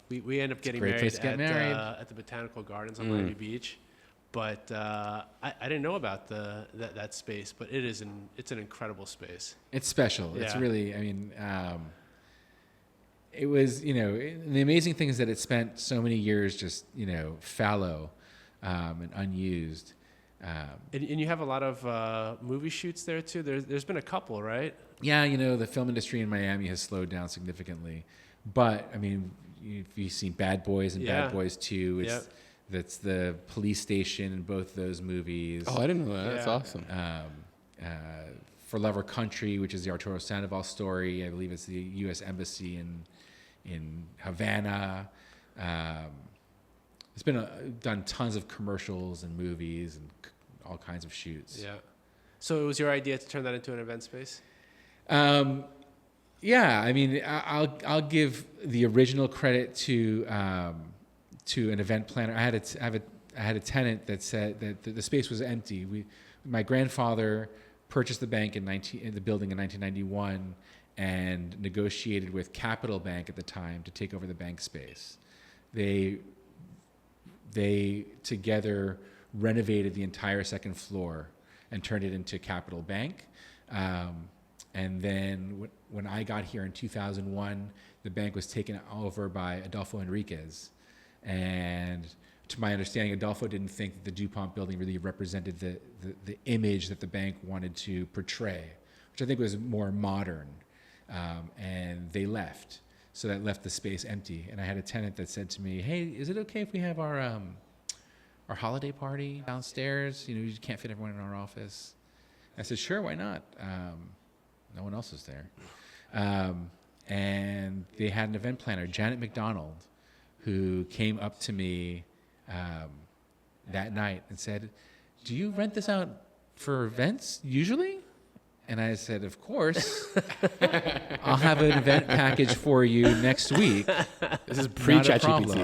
We ended up getting married at the Botanical Gardens on Miami Beach, but I didn't know about that space. But it's an incredible space. It's special. Yeah. It's really, I mean, it was, the amazing thing is that it spent so many years just, fallow and unused. And you have a lot of movie shoots there too. There's been a couple, right? Yeah, the film industry in Miami has slowed down significantly. But I mean, if you've seen Bad Boys and Bad Boys 2, that's the police station in both those movies. Oh, I didn't know that. That's awesome. For Love or Country, which is the Arturo Sandoval story, I believe it's the U.S. Embassy in Havana. It's been done tons of commercials and movies and all kinds of shoots. Yeah. So it was your idea to turn that into an event space? Yeah. I mean, I'll give the original credit to an event planner. I had a tenant that said that the space was empty. My grandfather purchased the building in 1991 and negotiated with Capital Bank at the time to take over the bank space. They together renovated the entire second floor and turned it into Capital Bank. And then when I got here in 2001, the bank was taken over by Adolfo Enriquez. And to my understanding, Adolfo didn't think that the DuPont building really represented the image that the bank wanted to portray, which I think was more modern. And they left. So that left the space empty. And I had a tenant that said to me, "Hey, is it okay if we have our holiday party downstairs? You can't fit everyone in our office." I said, "Sure, why not?" No one else was there. And they had an event planner, Janet McDonald, who came up to me that night and said, "Do you rent this out for events usually?" And I said, "Of course. I'll have an event package for you next week." This is pre-ChatGPT.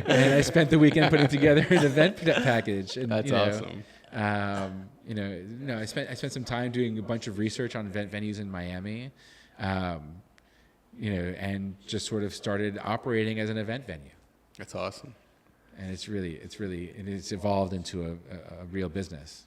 And I spent the weekend putting together an event package. And, That's awesome. I spent some time doing a bunch of research on event venues in Miami, and just sort of started operating as an event venue. That's awesome. And it's evolved into a real business.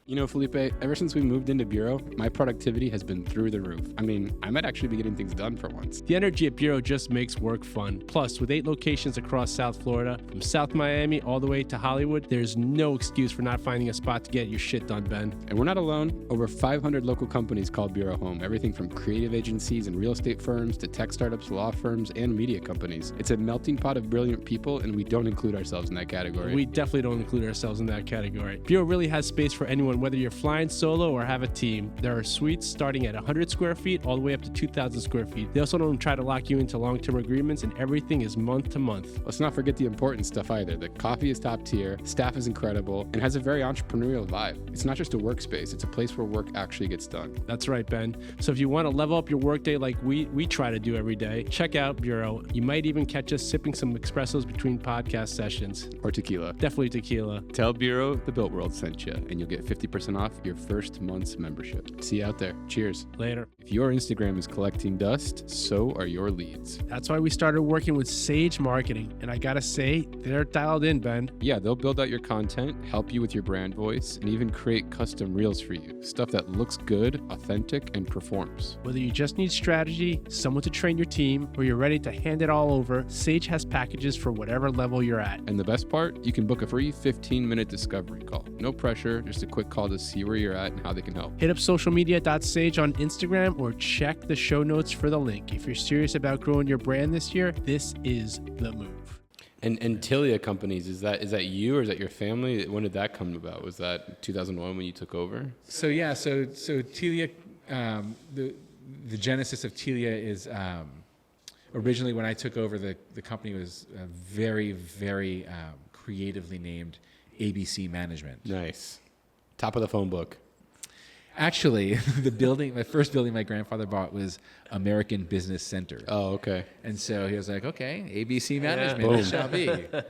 Felipe, ever since we moved into Büro, my productivity has been through the roof. I mean, I might actually be getting things done for once. The energy at Büro just makes work fun. Plus, with 8 locations across South Florida, from South Miami all the way to Hollywood, there's no excuse for not finding a spot to get your shit done, Ben. And we're not alone. Over 500 local companies call Büro home. Everything from creative agencies and real estate firms to tech startups, law firms, and media companies. It's a melting pot of brilliant people, and we don't include ourselves in that category. We definitely don't include ourselves in that category. Büro really has space for anyone, whether you're flying solo or have a team. There are suites starting at 100 square feet all the way up to 2,000 square feet. They also don't try to lock you into long-term agreements, and everything is month to month. Let's not forget the important stuff either. The coffee is top tier, staff is incredible, and has a very entrepreneurial vibe. It's not just a workspace, it's a place where work actually gets done. That's right, Ben. So if you want to level up your workday like we try to do every day, check out Büro. You might even catch us sipping some espressos between podcast sessions. Or tequila. Definitely tequila. Tell Büro the Built World sent you, and you'll get 50% off your first month's membership. See you out there. Cheers. Later. If your Instagram is collecting dust, so are your leads. That's why we started working with Sage Marketing. And I gotta say, they're dialed in, Ben. Yeah, they'll build out your content, help you with your brand voice, and even create custom reels for you. Stuff that looks good, authentic, and performs. Whether you just need strategy, someone to train your team, or you're ready to hand it all over, Sage has packages for whatever level you're at. And the best part, you can book a free 15-minute discovery call. No pressure, just a quick call to see where you're at and how they can help. Hit up socialmedia.sage on Instagram or check the show notes for the link. If you're serious about growing your brand this year, this is the move. And TILIA companies, is that you or is that your family? When did that come about? Was that 2001 when you took over? So TILIA, the genesis of TILIA is originally when I took over, the company was very, very creatively named ABC Management. Nice. Top of the phone book. Actually, my first building my grandfather bought was American Business Center. Oh, okay. And so he was like, okay, ABC Management, Boom. it shall be.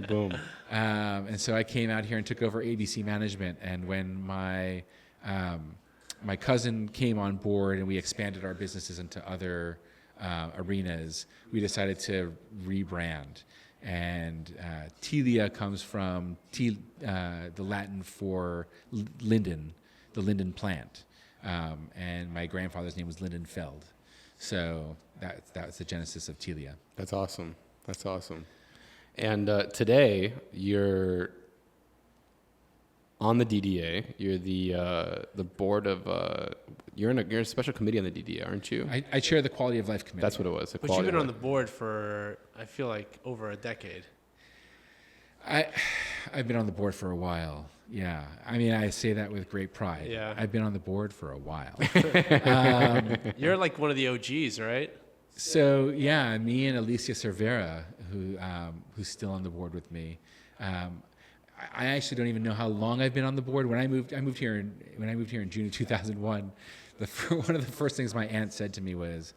Boom. And so I came out here and took over ABC Management. And when my cousin came on board and we expanded our businesses into other arenas, we decided to rebrand. And TILIA comes from the Latin for linden, the linden plant. And my grandfather's name was Lindenfeld. So that's the genesis of TILIA. That's awesome. That's awesome. And today you're on the DDA. You're the board of. You're in a special committee on the DDA, aren't you? I chair the Quality of Life Committee. That's what it was. But you've been on the board for, I feel like, over a decade. I've been on the board for a while. Yeah. I mean, I say that with great pride. Yeah. I've been on the board for a while. You're like one of the OGs, right? So yeah, me and Alicia Cervera, who's still on the board with me. I actually don't even know how long I've been on the board. When I moved here in June of 2001, one of the first things my aunt said to me was,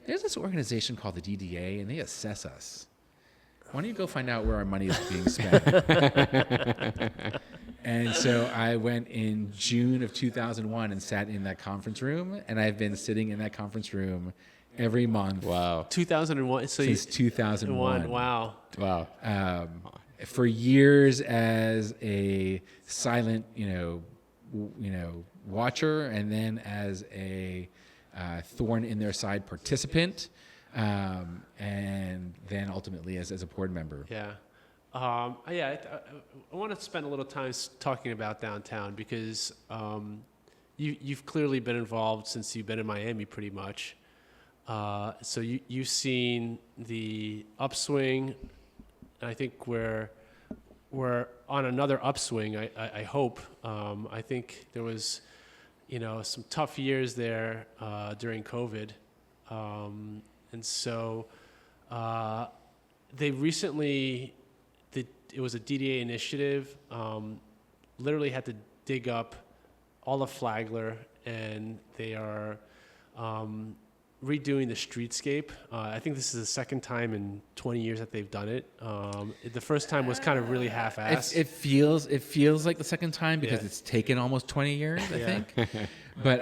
"There's this organization called the DDA, and they assess us. Why don't you go find out where our money is being spent?" And so I went in June of 2001 and sat in that conference room, and I've been sitting in that conference room every month. Wow. 2001. So Since 2001. Wow. Wow. For years as a silent, watcher, and then as a thorn in their side participant, and then ultimately as a board member. Yeah. I want to spend a little time talking about downtown because you've clearly been involved since you've been in Miami pretty much. So you've seen the upswing. I think we're on another upswing. I hope. I think there was, some tough years there during COVID, and so they recently. It was a DDA initiative. Literally had to dig up all of Flagler, and they are redoing the streetscape. I think this is the second time in 20 years that they've done it. The first time was kind of really half-assed. It feels like the second time because it's taken almost 20 years, I think. But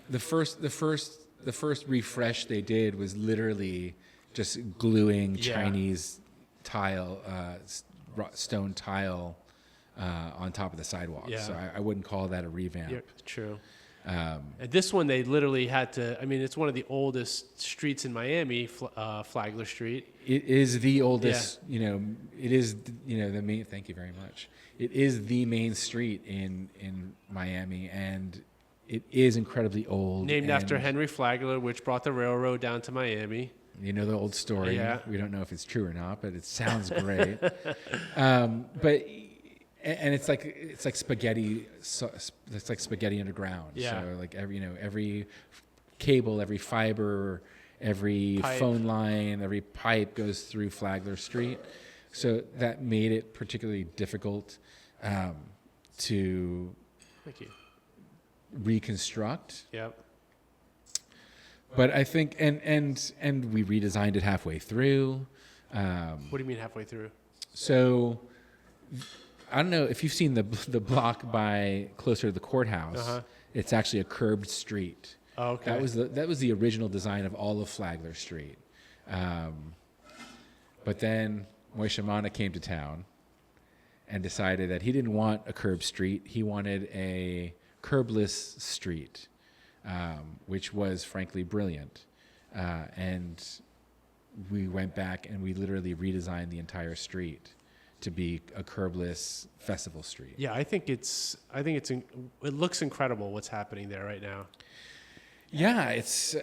the first refresh they did was literally just gluing Chinese tile, stone tile on top of the sidewalk. Yeah. So I wouldn't call that a revamp. Yeah, true. And this one, they literally had to. I mean, it's one of the oldest streets in Miami, Flagler Street. It is the oldest. It is. The main. Thank you very much. It is the main street in Miami, and it is incredibly old. Named after Henry Flagler, which brought the railroad down to Miami. You know the old story. Yeah. We don't know if it's true or not, but it sounds great. And it's like spaghetti. It's like spaghetti underground. Yeah. So like every cable, every fiber, every phone line, every pipe goes through Flagler Street. So that made it particularly difficult to Thank you. reconstruct. Yep. But I think and we redesigned it halfway through. What do you mean halfway through? So I don't know if you've seen the block by closer to the courthouse. Uh-huh. It's actually a curbed street. Oh, okay. That was the original design of all of Flagler Street. But then Moishe Mana came to town and decided that he didn't want a curbed street. He wanted a curbless street, which was frankly brilliant. And we went back and we literally redesigned the entire street to be a curbless festival street. Yeah, I think it looks incredible what's happening there right now. Yeah, it's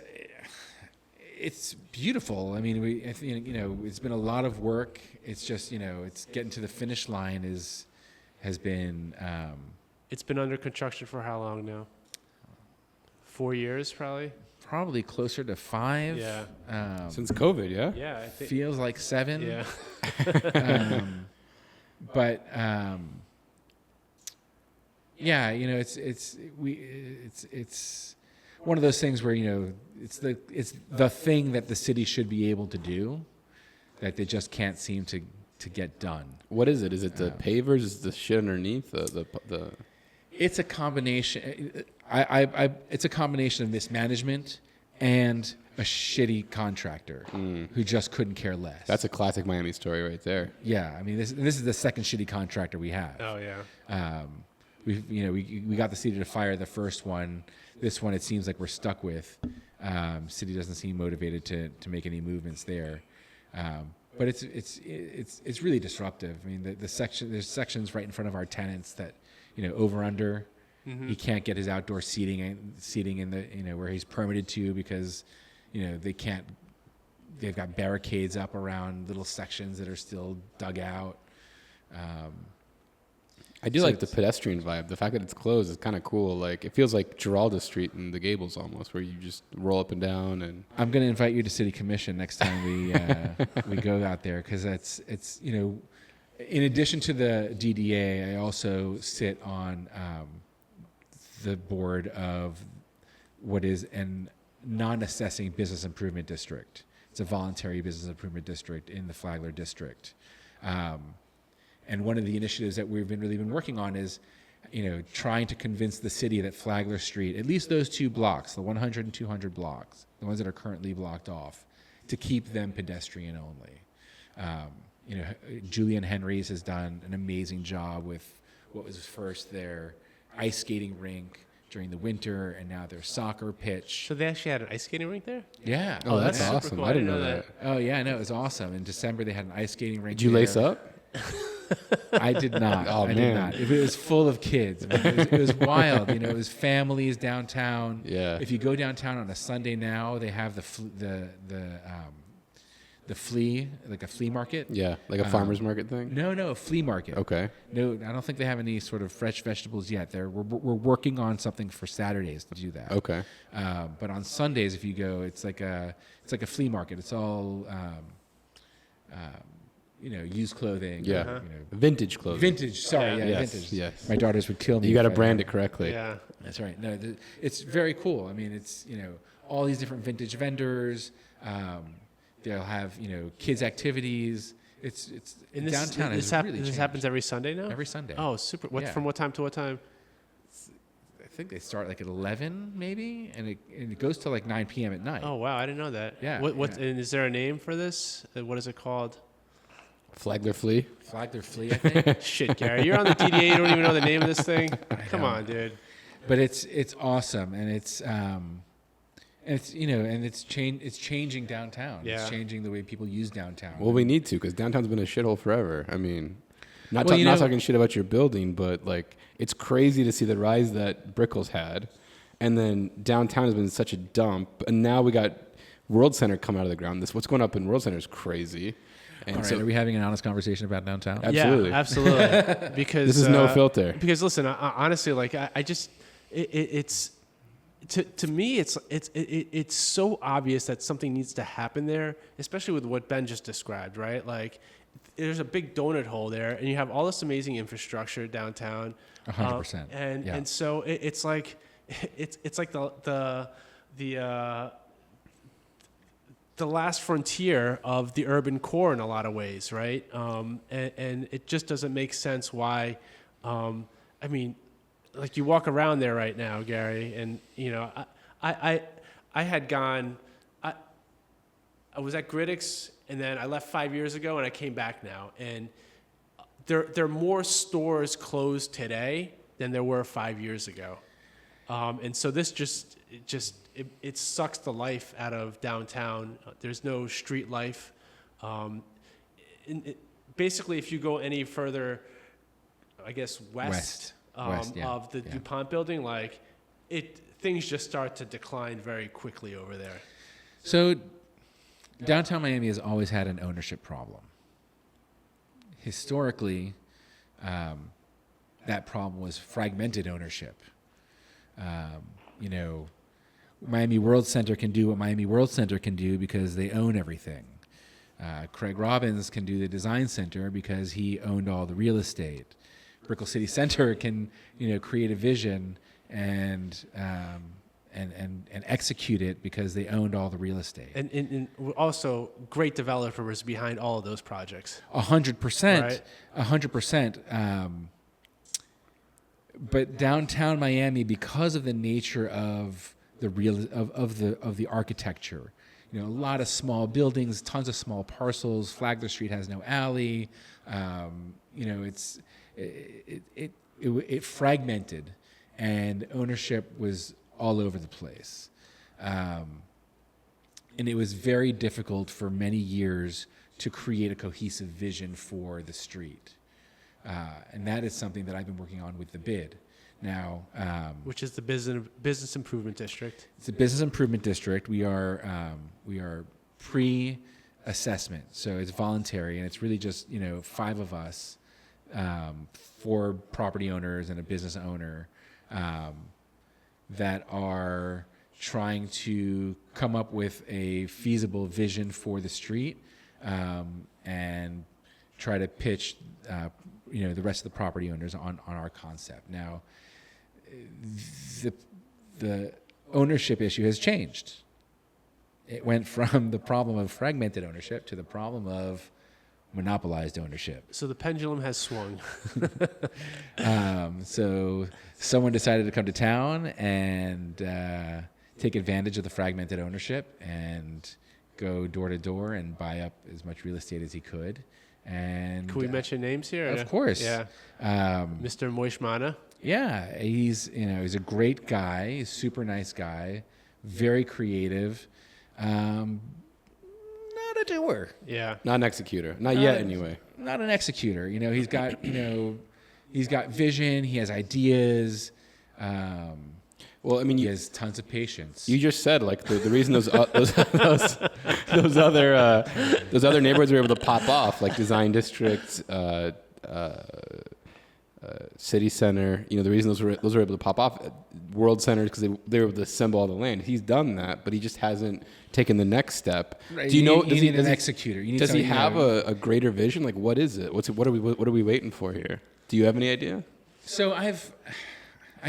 beautiful. I mean, it's been a lot of work. It's just, it's getting to the finish line has been. It's been under construction for how long now? 4 years, probably. Probably closer to 5. Yeah. Since COVID, yeah? Yeah, I think. Feels like 7. Yeah. But Yeah, it's one of those things where it's the thing that the city should be able to do that they just can't seem to get done. What is it? Is it the pavers? Is it the shit underneath the? It's a combination. It's a combination of mismanagement and a shitty contractor who just couldn't care less. That's a classic Miami story right there. Yeah, I mean this is the second shitty contractor we have. Oh yeah. We got the city to fire the first one. This one, it seems like we're stuck with. City doesn't seem motivated to make any movements there, but it's really disruptive. I mean, there's sections right in front of our tenants that over under. He can't get his outdoor seating in the where he's permitted to because they can't. They've got barricades up around little sections that are still dug out. I do like the pedestrian vibe. The fact that it's closed is kind of cool. Like it feels like Giralda Street in the Gables almost, where you just roll up and down. And I'm going to invite you to City Commission next time we go out there because it's in addition to the DDA, I also sit on the board of what is an non-assessing business improvement district. It's a voluntary business improvement district in the Flagler district. And one of the initiatives that we've really been working on is, trying to convince the city that Flagler Street, at least those two blocks, the 100 and 200 blocks, the ones that are currently blocked off, to keep them pedestrian only. Julian Henrys has done an amazing job with what was first their ice skating rink during the winter, and now their soccer pitch. So they actually had an ice skating rink there? Yeah. oh, that's super awesome. cool. I didn't know that. Oh yeah, no, it was awesome. In December they had an ice skating rink. Did you lace up? I did not. Oh, I man. did not. It was full of kids. I mean, it was wild. It was families downtown. Yeah. If you go downtown on a Sunday now, they have the flea, like a flea market. Yeah, like a farmer's market thing? No, a flea market. Okay. No, I don't think they have any sort of fresh vegetables yet. We're working on something for Saturdays to do that. Okay. But on Sundays, if you go, it's like a flea market. It's all used clothing. Yeah. or, Vintage clothing. vintage. Sorry, Yeah. yeah, Yes, vintage. yes. My daughters would kill me. You got to if I- brand it correctly. Yeah. That's right. No, it's very cool. I mean, it's all these different vintage vendors. They'll have kids activities. It's And downtown this has really this changed. happens every Sunday now? Every Sunday. Oh, super. Yeah. From what time to what time? I think they start like at 11 maybe, and it goes till like 9 p.m. at night. Oh, wow. I didn't know that. Yeah, What? yeah. And is there a name for this? What is it called? Flagler Flea. Flagler Flea, I think. Shit, Gary. You're on the DDA. You don't even know the name of this thing? Come know. on, dude. But it's awesome, and it's changing downtown. Yeah. It's changing the way people use downtown. Well, we need to because downtown's been a shithole forever. I mean, not Well, not talking shit about your building, but like it's crazy to see the rise that Brickell's had, and then downtown has been such a dump, and now we got World Center coming out of the ground. What's going up in World Center is crazy. And All right, are we having an honest conversation about downtown? Absolutely. Yeah, absolutely. Because this is no filter. Because listen, honestly, like I just, it's to me, it's so obvious that something needs to happen there, especially with what Ben just described, right? Like, there's a big donut hole there, and you have all this amazing infrastructure downtown. 100%. And so it's like the last frontier of the urban core in a lot of ways, right? And it just doesn't make sense why. I mean, like you walk around there right now, Gary, and I had gone. I was at Grittick's, and then I left 5 years ago, and I came back now, and there are more stores closed today than there were 5 years ago, and so this just sucks the life out of downtown. There's no street life. Basically, if you go any further, I guess west of the DuPont Building, like things just start to decline very quickly over there. So downtown Miami has always had an ownership problem. Historically, that problem was fragmented ownership. Miami World Center can do what Miami World Center can do because they own everything. Craig Robbins can do the design center because he owned all the real estate. Brickell City Center can, create a vision and execute it because they owned all the real estate. And also great developers behind all of those projects. 100%. Right. 100%. But downtown Miami, because of the nature of the architecture, a lot of small buildings, tons of small parcels. Flagler Street has no alley. It fragmented, and ownership was all over the place. And it was very difficult for many years to create a cohesive vision for the street. And that is something that I've been working on with the bid. Now, which is the business improvement district. It's a business improvement district. We are pre-assessment, so it's voluntary, and it's really just 5 of us, 4 property owners and a business owner, that are trying to come up with a feasible vision for the street, and try to pitch the rest of the property owners on our concept. Now, the ownership issue has changed. It went from the problem of fragmented ownership to the problem of monopolized ownership. So the pendulum has swung. So someone decided to come to town and take advantage of the fragmented ownership and go door to door and buy up as much real estate as he could. And can we mention names here? Of course. Yeah. Mr. Moishmana. Yeah, he's a great guy. He's a super nice guy, very creative. Not a doer. Yeah. Not an executor. Not yet, anyway. Not an executor. He's got he's got vision. He has ideas. Well, I mean, he has tons of patience. You just said like the reason those other neighborhoods were able to pop off, like design districts, city center. The reason those were able to pop off, world centers, because they were able to assemble all the land. He's done that, but he just hasn't taken the next step. Right. Do you know? You need an executor. Does he have a greater vision? Like, what is it? What are we waiting for here? Do you have any idea? So I've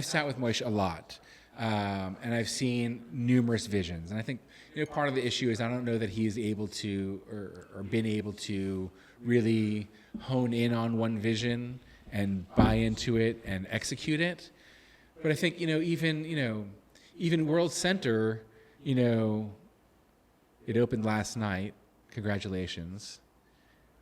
sat with Moish a lot, and I've seen numerous visions. And I think part of the issue is I don't know that he's able to or been able to really hone in on one vision and buy into it and execute it. But I think even World Center, it opened last night. Congratulations.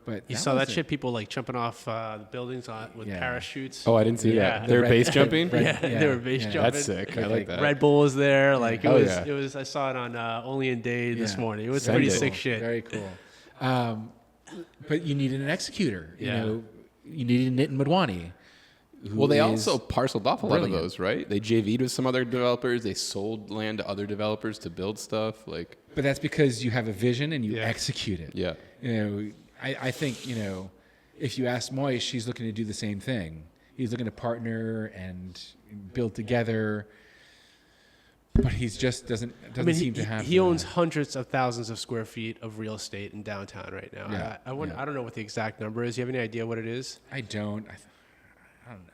But you saw that shit? People like jumping off the buildings with Yeah. parachutes. Oh, I didn't see that. They were base jumping. They were base jumping. That's sick. I like that. Red Bull was there. Like it Oh, was. yeah. It was. I saw it on Only in Day this Yeah. morning. It was Send pretty it. sick shit. Very cool. But you needed an executor. Yeah. You needed Nitin Madhwani. Well, they also parceled off a lot of brilliant. those, right? They JV'd with some other developers. They sold land to other developers to build stuff. Like, But that's because you have a vision and you Yeah. execute it. yeah. I think, if you ask Moish, he's looking to do the same thing. He's looking to partner and build together, but he's just doesn't seem to have. He owns hundreds of thousands of square feet of real estate in downtown right now. Yeah. I don't know what the exact number is. You have any idea what it is? I don't. I don't know.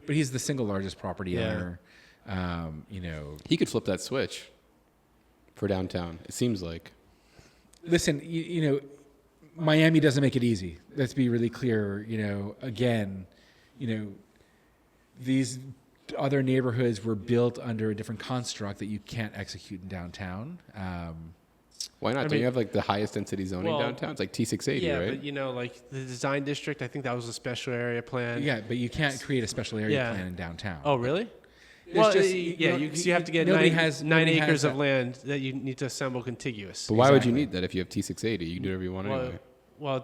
But he's the single largest property Yeah. owner. He could flip that switch for downtown. It seems like. Listen, Miami doesn't make it easy. Let's be really clear. These other neighborhoods were built under a different construct that you can't execute in downtown. Why not? Don't you have like the highest density zoning Well, downtown? It's like T680, Yeah, right? but like the design district, I think that was a special area plan. Yeah, but you can't create a special area Yeah. plan in downtown. Oh, really? There's Well, just- you have to get nobody nine nobody acres has of that. land that you need to assemble contiguous. But why would you Exactly. need that if you have T680? You can do whatever you want Well, anyway. well,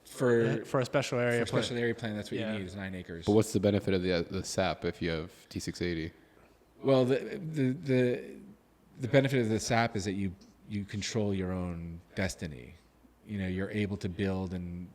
For a special area a plan. special area plan, that's what Yeah. you need is 9 acres. But what's the benefit of the SAP if you have T680? Well, the benefit of the SAP is that you control your own destiny. You're able to build and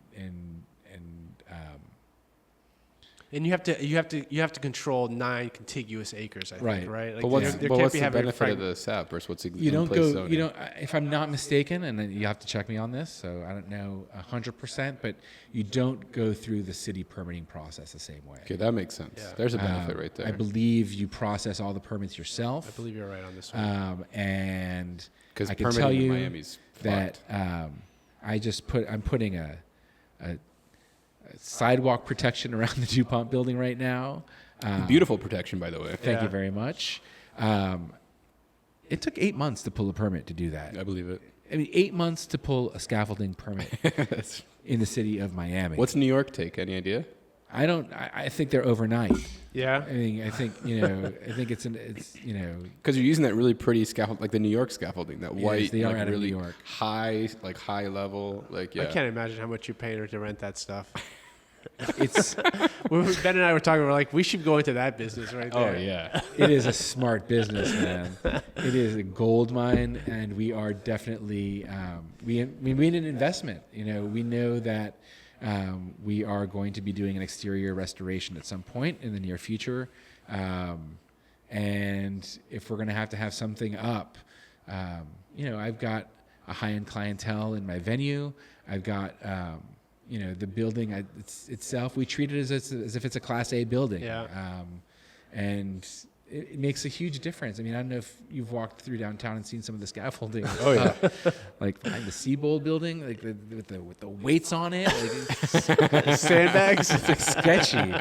And you have to control 9 contiguous acres, I think, right? Like But what's, there but can't what's be the having benefit of the SAP versus what's You don't in-place go. zoning? You don't. If I'm not mistaken, and then you have to check me on this, so I don't know 100%, but you don't go through the city permitting process the same way. Okay, that makes sense. There's a benefit right there. I believe you process all the permits yourself. I believe you're right on this one. And Because I can permitting tell in you Miami's that fucked. I'm putting a sidewalk protection around the DuPont building right now. Beautiful protection, by the way. Thank you very much. It took 8 months to pull a permit to do that. I believe it. I mean, 8 months to pull a scaffolding permit in the city of Miami. What's New York take? Any idea? I think they're overnight. Yeah. I mean, I think it's Because you're using that really pretty scaffold, like the New York scaffolding, that white, they are like out of really New York. high level, like yeah. I can't imagine how much you're paying her to rent that stuff. it's Ben and I were talking. We're like, we should go into that business right there. Oh yeah. it is a smart business, man. It is a gold mine, and we are definitely we made an investment. We know that we are going to be doing an exterior restoration at some point in the near future, and if we're going to have something up, I've got a high-end clientele in my venue. I've got the building itself. We treat it as if it's a Class A building. Yeah. And it makes a huge difference. I mean, I don't know if you've walked through downtown and seen some of the scaffolding. Oh yeah. Like behind the Seabold building, like with the weights on it, Sandbags. it's like sketchy.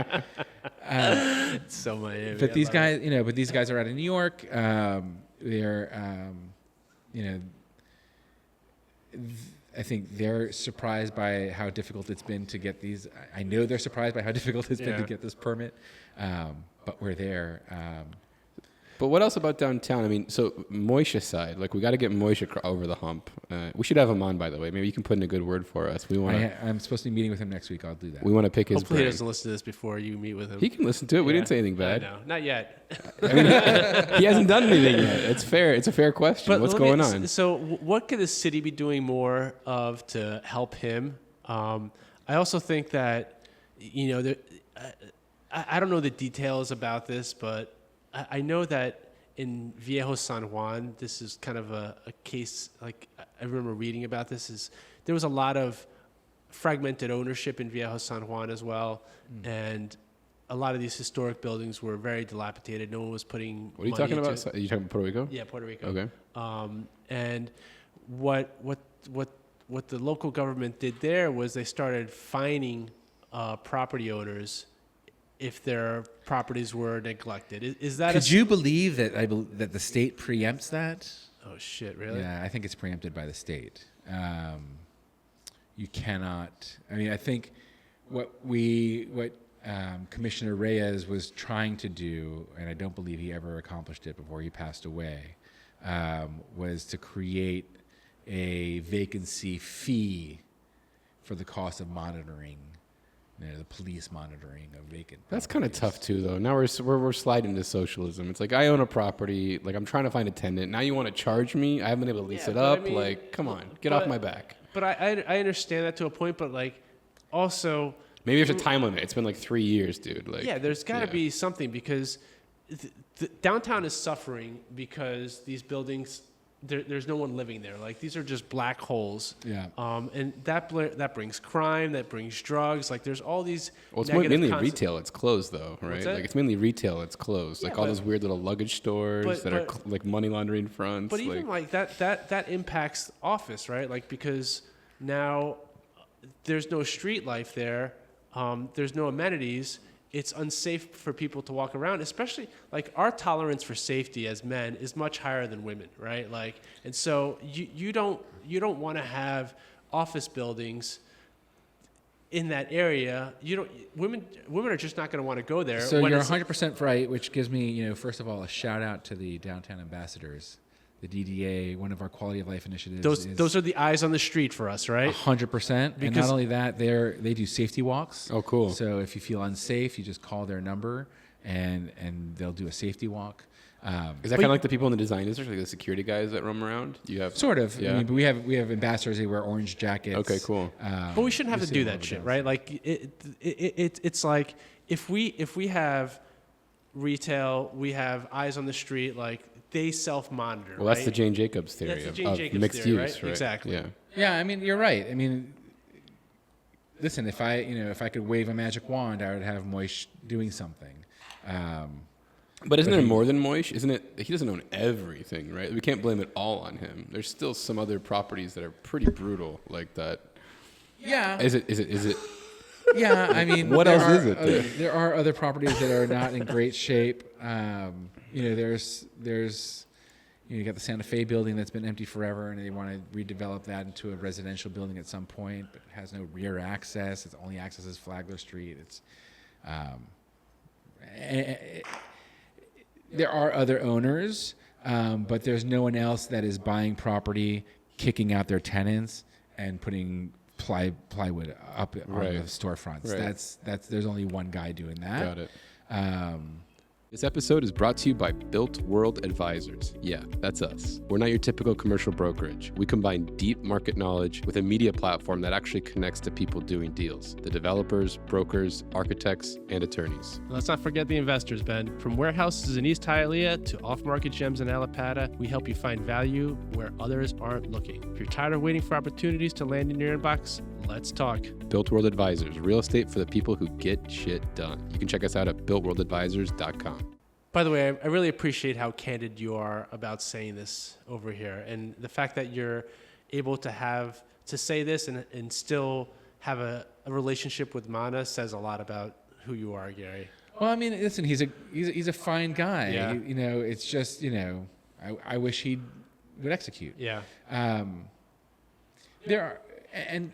It's so Miami. But these guys are out of New York. They're, I think they're surprised by how difficult it's been to get these. I know they're surprised by how difficult it's been to get this permit, but we're there. But what else about downtown? I mean, so Moishe's side, like we got to get Moishe over the hump. We should have him on, by the way. Maybe you can put in a good word for us. I'm supposed to be meeting with him next week. I'll do that. We want to pick his Hopefully brain. he doesn't listen to this before you meet with him. He can listen to it. We didn't say anything bad. No, not yet. I mean, he hasn't done anything yet. It's fair. It's a fair question. What's going on? So what could the city be doing more of to help him? I also think that, I don't know the details about this, but I know that in Viejo San Juan, this is kind of a case, like I remember reading about this, there was a lot of fragmented ownership in Viejo San Juan as well. And a lot of these historic buildings were very dilapidated. No one was putting What are you money talking into about? it. Are you talking about Puerto Rico? Yeah, Puerto Rico. Okay. And what the local government did there was they started fining property owners if their properties were neglected. Is that? Could you believe that that the state preempts that? Oh shit! Really? Yeah, I think it's preempted by the state. You cannot. I mean, I think what Commissioner Reyes was trying to do, and I don't believe he ever accomplished it before he passed away, was to create a vacancy fee for the cost of monitoring, the police monitoring of vacant. That's kind of properties. tough too, though. Now we're sliding into socialism. It's like I own a property, like I'm trying to find a tenant. Now you want to charge me? I haven't been able to lease it up. Like, come on, get off my back. But I understand that to a point. But like, also. Maybe there's a time limit. It's been like 3 years, dude. Like, yeah, there's got to be something because the downtown is suffering because these buildings, there's no one living there. Like these are just black holes. Yeah. And that brings crime. That brings drugs. Like there's all these. well, it's mainly retail. It's closed though, right? that? Like it's mainly retail. It's closed. Yeah, like all but- those weird little luggage stores that are like money laundering fronts. But even like that impacts office, right? Like because now there's no street life there. There's no amenities. It's unsafe for people to walk around, especially like our tolerance for safety as men is much higher than women, right? Like, and so you don't want to have office buildings in that area. Women are just not going to want to go there. So when you're it's- 100% right, which gives me, first of all, a shout out to the downtown ambassadors. The DDA, one of our quality of life initiatives. Those are the eyes on the street for us, right? 100%. And Because- not only that, they do safety walks. Oh, cool. So if you feel unsafe, you just call their number and they'll do a safety walk. Is that kind of like the people in the design industry, like the security guys that roam around? You have Sort of. Yeah. I mean, but we have ambassadors who wear orange jackets. Okay, cool. But we shouldn't have to see do them all that over shit, the right? Like it's like if we have retail, we have eyes on the street, like they self-monitor. Well, that's right? the Jane Jacobs theory That's the Jane of Jacobs mixed theory, use, right? Exactly. Yeah. Yeah, I mean, you're right. I mean, listen, if I could wave a magic wand, I would have Moish doing something. But isn't there more than Moish? Isn't it? He doesn't own everything, right? We can't blame it all on him. There's still some other properties that are pretty brutal, like that. Yeah. Is it? Yeah, I mean, What there else are is it other- there? There are other properties that are not in great shape. There's you got the Santa Fe building that's been empty forever, and they want to redevelop that into a residential building at some point, but it has no rear access. Its only access is Flagler Street. It's there are other owners, but there's no one else that is buying property, kicking out their tenants, and putting plywood up on Right. the storefronts. Right. That's there's only one guy doing that. Got it. This episode is brought to you by Built World Advisors. Yeah, that's us. We're not your typical commercial brokerage. We combine deep market knowledge with a media platform that actually connects to people doing deals, the developers, brokers, architects, and attorneys. Let's not forget the investors, Ben. From warehouses in East TILIA to off-market gems in Alapata, we help you find value where others aren't looking. If you're tired of waiting for opportunities to land in your inbox, let's talk. Built World Advisors, real estate for the people who get shit done. You can check us out at builtworldadvisors.com. By the way, I really appreciate how candid you are about saying this over here, and the fact that you're able to say this and still have a relationship with Mana says a lot about who you are, Gary. Well, I mean, listen, he's a fine guy. Yeah. It's just I wish he would execute. Yeah. There are, and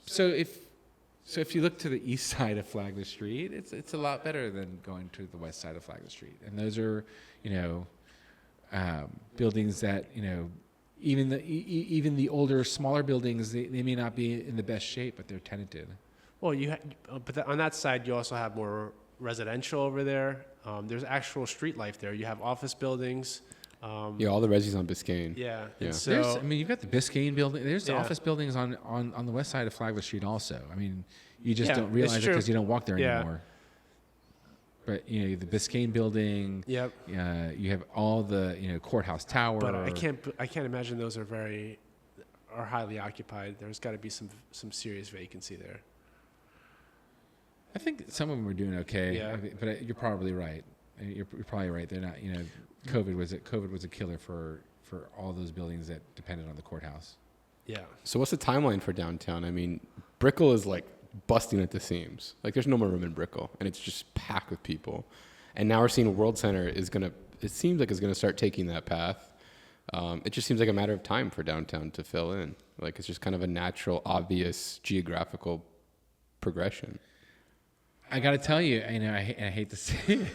so if you look to the east side of Flagler Street, it's a lot better than going to the west side of Flagler Street. And those are, buildings that even the older, smaller buildings, they may not be in the best shape, but they're tenanted. Well, on that side, you also have more residential over there. There's actual street life there. You have office buildings. Yeah, all the resis on Biscayne. Yeah. Yeah. And There's, so, you've got the Biscayne building. There's Yeah. office buildings on the west side of Flagler Street also. I mean, you just Yeah, don't realize it's it because true. you don't walk there Yeah. anymore. But the Biscayne building. yep. You have all the courthouse tower. But I can't imagine those are highly occupied. There's got to be some serious vacancy there. I think some of them are doing okay. Yeah. But you're probably right. You're probably right. They're not. COVID was a killer for all those buildings that depended on the courthouse. Yeah. So what's the timeline for downtown? I mean, Brickell is like busting at the seams. Like there's no more room in Brickell, and it's just packed with people. And now we're seeing World Center it seems like it's gonna start taking that path. It just seems like a matter of time for downtown to fill in. Like it's just kind of a natural, obvious geographical progression. I got to tell you, I hate to say it,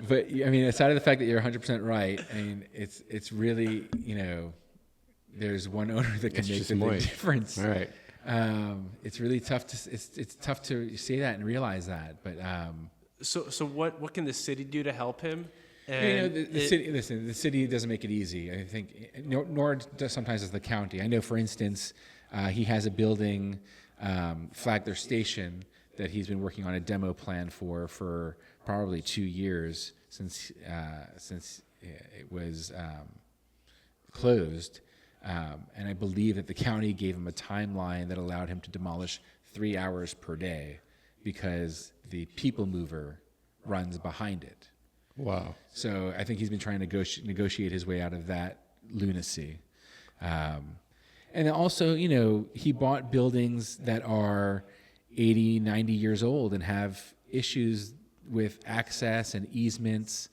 but I mean, aside of the fact that you're 100% right, I mean, it's really there's one owner that can It's make just the big Moish. difference. All right. It's really tough it's tough to say that and realize that, but So what can the city do to help him? the city. Listen, the city doesn't make it easy. I think, nor does sometimes does the county. I know, for instance, he has a building, Flagler Station, that he's been working on a demo plan for probably 2 years since it was closed. And I believe that the county gave him a timeline that allowed him to demolish 3 hours per day because the people mover runs behind it. Wow. So I think he's been trying to negotiate his way out of that lunacy. And also, he bought buildings that are 80, 90 years old and have issues with access and easements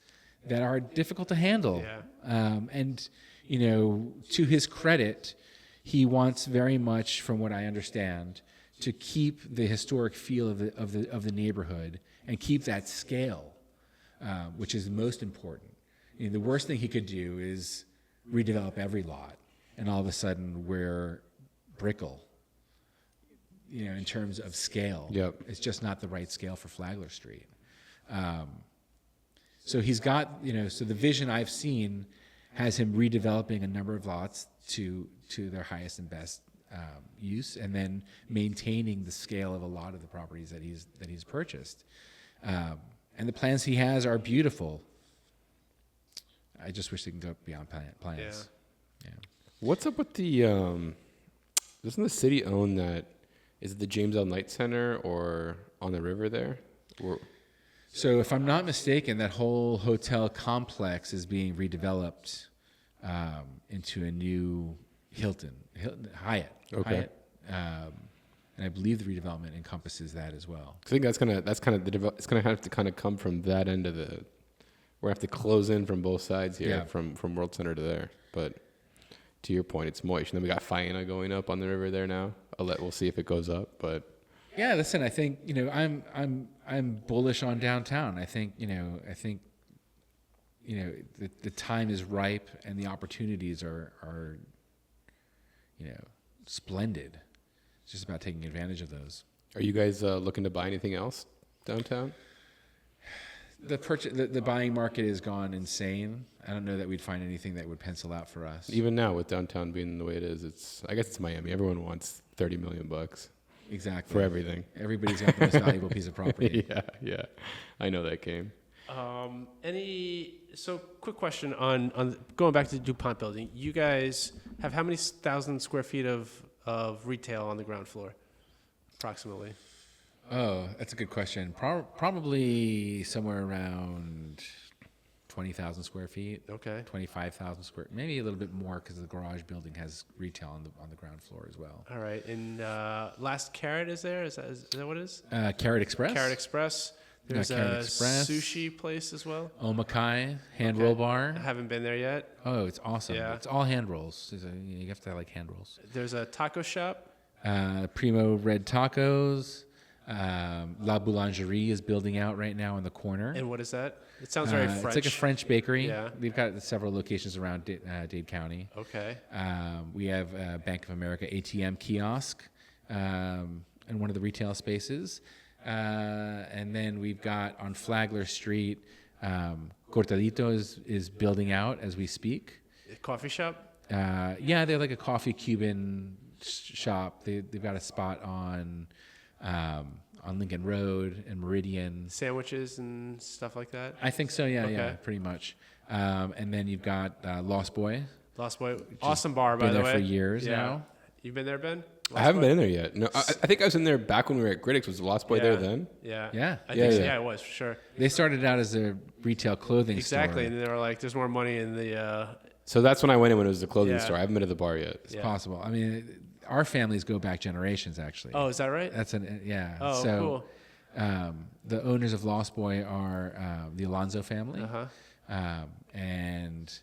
that are difficult to handle. Yeah. And to his credit, he wants very much, from what I understand, to keep the historic feel of the neighborhood and keep that scale, which is most important. The worst thing he could do is redevelop every lot, and all of a sudden we're Brickell. In terms of scale, Yep. it's just not the right scale for Flagler Street. So he's got, so the vision I've seen has him redeveloping a number of lots to their highest and best use, and then maintaining the scale of a lot of the properties that he's purchased. And the plans he has are beautiful. I just wish they can go beyond plans. Yeah. What's up with the? Doesn't the city own that? Is it the James L. Knight Center or on the river there? So if I'm not mistaken, that whole hotel complex is being redeveloped into a new Hyatt. Okay. Hyatt. And I believe the redevelopment encompasses that as well. I think it's gonna have to kind of come from that end of the. We have to close in from both sides here, from World Center to there. But to your point, it's moist. And then we got Faena going up on the river there now. We'll see if it goes up, but. Yeah, listen. I think I'm bullish on downtown. I think the time is ripe and the opportunities are splendid. It's just about taking advantage of those. Are you guys looking to buy anything else downtown? The buying market has gone insane. I don't know that we'd find anything that would pencil out for us. Even now, with downtown being the way it is, I guess it's Miami. Everyone wants $30 million. Exactly. For everything. Everybody's got the most valuable piece of property. Yeah. I know that game. Quick question on going back to the DuPont Building. You guys have how many thousand square feet of retail on the ground floor, approximately? Oh, that's a good question. Probably somewhere around 20,000 square feet. Okay. 25,000 square, maybe a little bit more because the garage building has retail on the ground floor as well. All right. And Last Carrot is there? Is that what it is? Carrot Express. Carrot Express. There's Carrot a Express. sushi place as well. Omakai hand roll bar. I haven't been there yet. Oh, it's awesome. Yeah. It's all hand rolls. You have to like hand rolls. There's a taco shop. Primo Red Tacos. La Boulangerie is building out right now in the corner. And what is that? It sounds very French. It's like a French bakery. Yeah. We've got several locations around Dade County. Okay. We have Bank of America ATM kiosk in one of the retail spaces. And then we've got on Flagler Street, Cortadito is building out as we speak. A coffee shop? Yeah, they're like a coffee Cuban shop. They've got a spot on Lincoln Road and Meridian. Sandwiches and stuff like that? I think so, yeah, Okay. yeah, pretty much. And then you've got Lost Boy. Lost Boy. Awesome bar, by Been the there way. for years Yeah. now. You've been there, Ben? I haven't been in there yet. No, I think I was in there back when we were at Critics. Was the Lost Boy there then? Yeah. Yeah. I think so. Yeah. Yeah, it was, for sure. They started out as a retail clothing Exactly. store. And they were like, there's more money in the... So that's when I went in when it was the clothing Yeah. store. I haven't been to the bar yet. It's possible. I mean, our families go back generations, actually. Oh, is that right? That's yeah. Oh, so, cool. The owners of Lost Boy are the Alonzo family. Uh-huh. And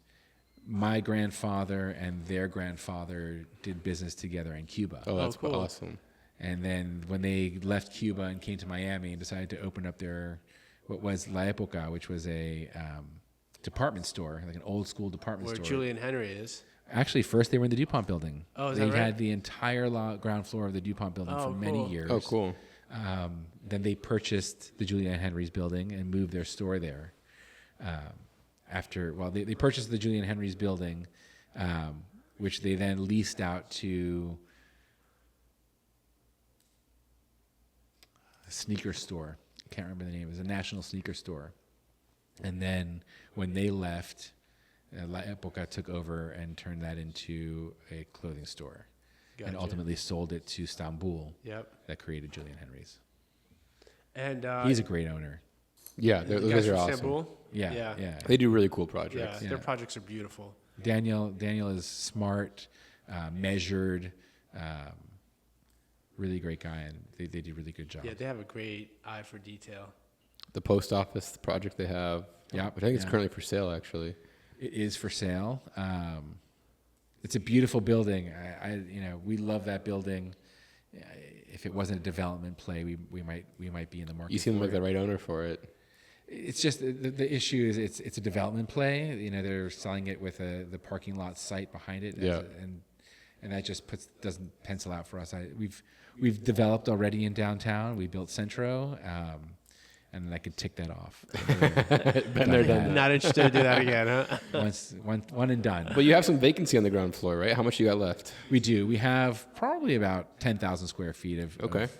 my grandfather and their grandfather did business together in Cuba. Oh, that's cool. awesome. And then when they left Cuba and came to Miami and decided to open up what was La Época, which was a department store, like an old school department Where store. Julian Henry is. Actually, first they were in the DuPont Building. Oh, is they that right? had the entire ground floor of the DuPont Building for many cool. years. Oh, cool. Then they purchased the Julian Henry's building and moved their store there. They purchased the Julian Henry's building, which they then leased out to a sneaker store. I can't remember the name. It was a national sneaker store. And then when they left, La Época took over and turned that into a clothing store. And Gotcha. ultimately sold it to Istanbul. Yep. That created Julian Henry's. And He's a great owner. Yeah, the those guys guys are from awesome. Istanbul? Yeah. They do really cool Yeah. projects. Their projects are beautiful. Daniel is smart, measured, really great guy, and they do a really good job. Yeah, they have a great eye for detail. The post office, the project they have. Yeah, I think it's yeah. currently for sale, actually. It is for sale. It's a beautiful building. We love that building. If it wasn't a development play, we might be in the market. You seem for like it. the right owner for it. It's just the issue is it's a development play. They're selling it with the parking lot site behind it. Yeah. And that just doesn't pencil out for us. We've developed already in downtown. We built Centro, and I could tick that off. Been there, done that. Not interested to do that again, huh? One and done. But you have some vacancy on the ground floor, right? How much you got left? We do. We have probably about 10,000 square feet of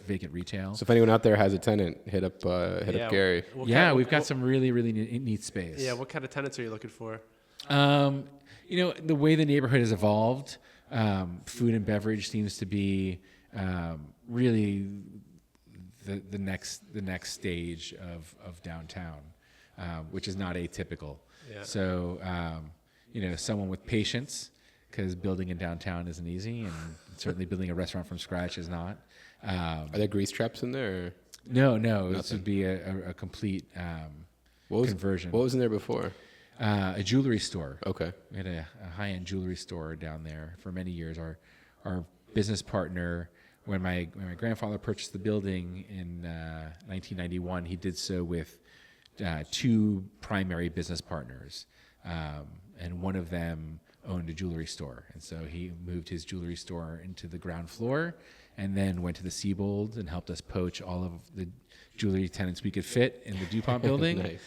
vacant retail. So if anyone out there has a tenant, hit up Gary. We've got some really, really neat space. Yeah, what kind of tenants are you looking for? The way the neighborhood has evolved, food and beverage seems to be really the next stage of downtown, which is not atypical. Yeah. So, someone with patience, because building in downtown isn't easy, and certainly building a restaurant from scratch is not. Are there grease traps in there? Or? No. Nothing. This would be a complete conversion. What was in there before? A jewelry store. Okay. We had a high-end jewelry store down there for many years. Our business partner, when my grandfather purchased the building in 1991, he did so with two primary business partners, and one of them owned a jewelry store, and so he moved his jewelry store into the ground floor, and then went to the Seabold and helped us poach all of the jewelry tenants we could fit in the DuPont Building. Nice.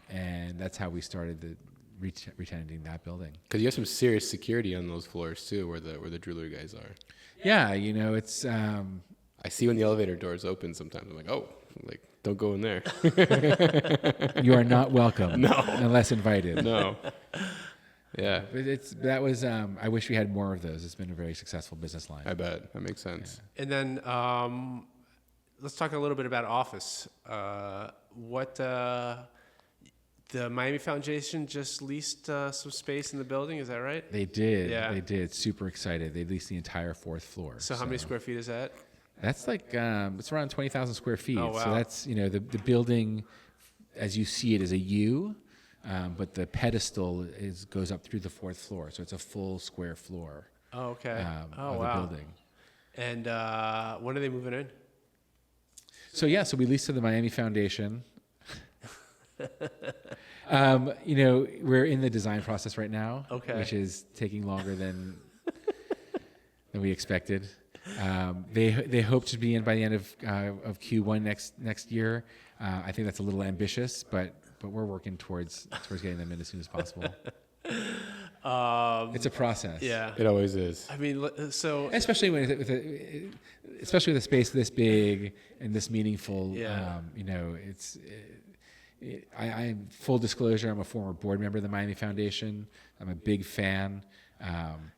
And that's how we started the re-tenanting that building. Because you have some serious security on those floors too, where the jewelry guys are. Yeah, it's. I see when the elevator doors open sometimes. I'm like, don't go in there. You are not welcome. No. Unless invited. No. Yeah. But I wish we had more of those. It's been a very successful business line. I bet. That makes sense. Yeah. And then let's talk a little bit about office. The Miami Foundation just leased some space in the building. Is that right? They did. Yeah. They did. Super excited. They leased the entire fourth floor. So how many square feet is that? That's like it's around 20,000 square feet. Oh, wow. So that's the building, as you see it, is a U, but the pedestal goes up through the fourth floor. So it's a full square floor. Oh, okay. Of wow. the building. And when are they moving in? So we leased to the Miami Foundation. We're in the design process right now, which is taking longer than we expected. They hope to be in by the end of Q1 next year. I think that's a little ambitious, but we're working towards getting them in as soon as possible. It's a process. Yeah, it always is. I mean, so especially with a space this big and this meaningful. Yeah. I'm full disclosure. I'm a former board member of the Miami Foundation. I'm a big fan.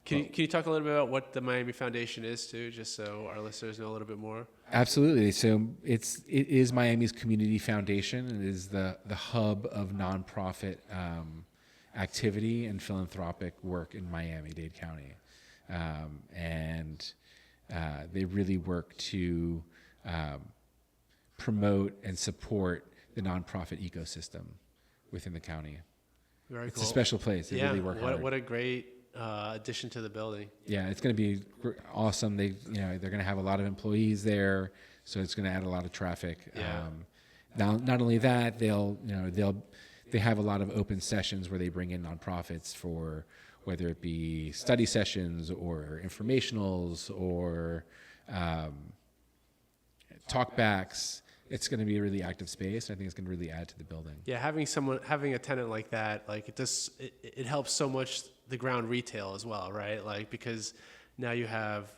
Can you talk a little bit about what the Miami Foundation is too, just so our listeners know a little bit more? Absolutely. So it is Miami's community foundation. It is the hub of nonprofit activity and philanthropic work in Miami-Dade County, and they really work to promote and support the nonprofit ecosystem within the county. Very it's cool. a special place. They really work hard. What a great addition to the building. Yeah, it's going to be awesome. They're going to have a lot of employees there, so it's going to add a lot of traffic. Yeah. Now, not only that, they have a lot of open sessions where they bring in nonprofits for whether it be study sessions or informationals or talkbacks. It's going to be a really active space. I think it's going to really add to the building. Yeah, having a tenant like that, like it helps so much the ground retail as well, right? Like, because now you have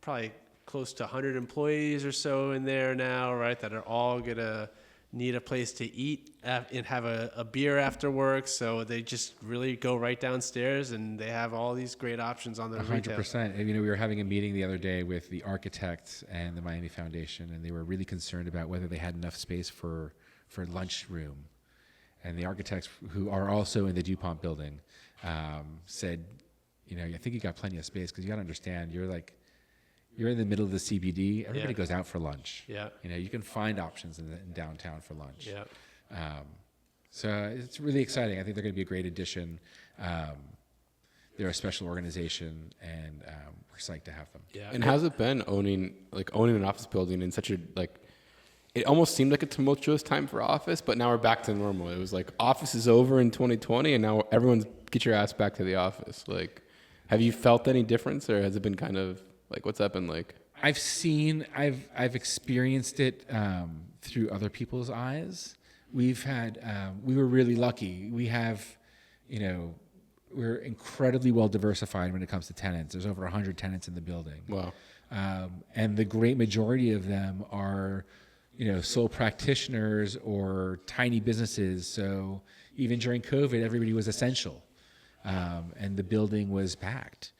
probably close to 100 employees or so in there now, right? That are all gonna need a place to eat and have a beer after work. So they just really go right downstairs and they have all these great options on their retail. 100%. We were having a meeting the other day with the architects and the Miami Foundation, and they were really concerned about whether they had enough space for lunchroom. And the architects, who are also in the DuPont Building, said, I think you got plenty of space, because you got to understand, you're in the middle of the CBD. Everybody goes out for lunch. Yeah. You can find options in downtown for lunch. Yeah. So it's really exciting. I think they're going to be a great addition. They're a special organization, and we're psyched to have them. Yeah. And how's it been owning an office building in such a it almost seemed like a tumultuous time for office, but now we're back to normal. It was like office is over in 2020, and now everyone's get your ass back to the office. Like, have you felt any difference, or has it been kind of what's that been like? I've experienced it through other people's eyes. We've had, we were really lucky. We have, we're incredibly well diversified when it comes to tenants. There's over 100 tenants in the building. Wow. And the great majority of them are, sole practitioners or tiny businesses. So even during COVID, everybody was essential. And the building was packed.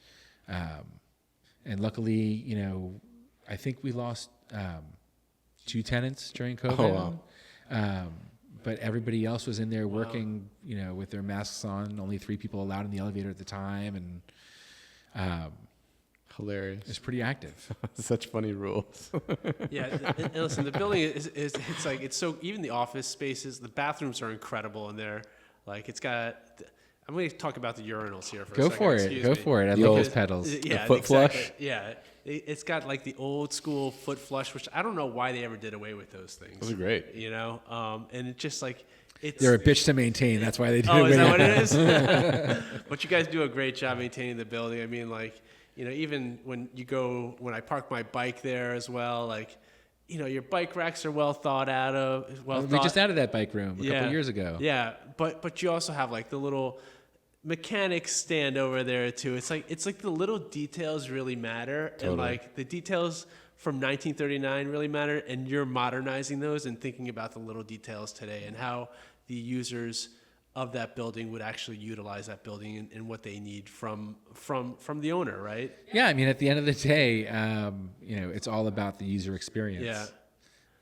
And luckily, I think we lost 2 tenants during COVID. Oh, wow. But everybody else was in there working, with their masks on. Only 3 people allowed in the elevator at the time, and Hilarious. it's pretty active. Such funny rules. Yeah, and listen, the building is it's like it's so even the office spaces, the bathrooms are incredible in there. Like it's got. I'm going to talk about the urinals here for a Go second. for it. Excuse Go me. for it. I The love old- those pedals. Yeah, foot exactly. flush? Yeah, it's got like the old school foot flush, which I don't know why they ever did away with those things. Those are great. And it's just like it's. They're a bitch to maintain. That's why they do Oh, it. is that what it is? But you guys do a great job maintaining the building. I mean, like, even when I park my bike there as well, like, your bike racks are well thought out of. We just added that bike room a couple years ago. Yeah, but you also have like the little mechanic stand over there too. It's like the little details really matter, Totally. and like the details from 1939 really matter, and you're modernizing those and thinking about the little details today and how the users of that building would actually utilize that building and what they need from the owner, right? Yeah, I mean, at the end of the day, it's all about the user experience. Yeah.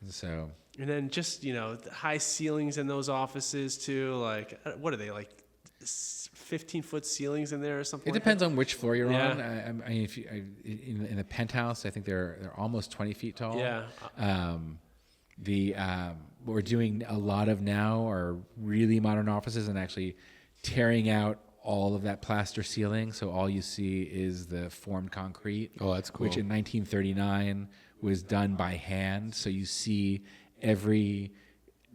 So And then just, the high ceilings in those offices too. Like, what are they, like 15-foot ceilings in there or something? it like depends on which floor you're Yeah. on. I mean, if in the penthouse, I think they're almost 20 feet tall. Yeah. What we're doing a lot of now are really modern offices and actually tearing out all of that plaster ceiling. So all you see is the formed concrete. Oh, that's cool. Which in 1939 was done by hand. So you see every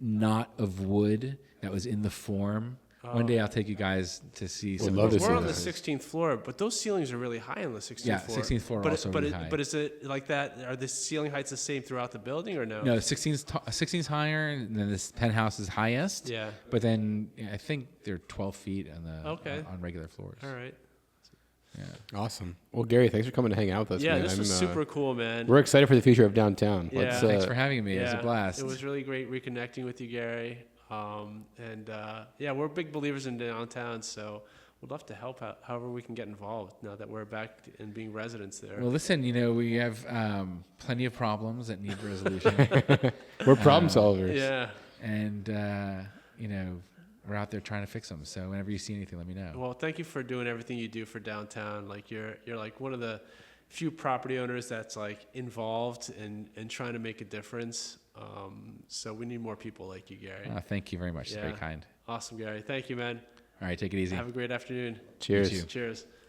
knot of wood that was in the form. One day I'll take you guys to see some love of to those. see We're on the that. 16th floor, but those ceilings are really high on the 16th Yeah, floor. 16th floor but also really high. But is it like that? Are the ceiling heights the same throughout the building or no? No, 16's higher, and then this penthouse is highest. Yeah. But then I think they're 12 feet on regular floors. All right. Yeah. Awesome. Well, Gary, thanks for coming to hang out with us. Yeah, man. this was super cool, man. We're excited for the future of downtown. Yeah. Thanks for having me. It was a Yeah, blast. It was really great reconnecting with you, Gary. We're big believers in downtown, so we'd love to help out however we can get involved now that we're back and being residents there. Well, listen, we have plenty of problems that need resolution. We're problem solvers. Yeah. And, we're out there trying to fix them. So whenever you see anything, let me know. Well, thank you for doing everything you do for downtown. Like you're like one of the few property owners that's like involved and trying to make a difference. So we need more people like you, Gary. Thank you very much. It's very kind. Awesome, Gary. Thank you, man. All right, take it easy. Have a great afternoon. Cheers. You too. Cheers.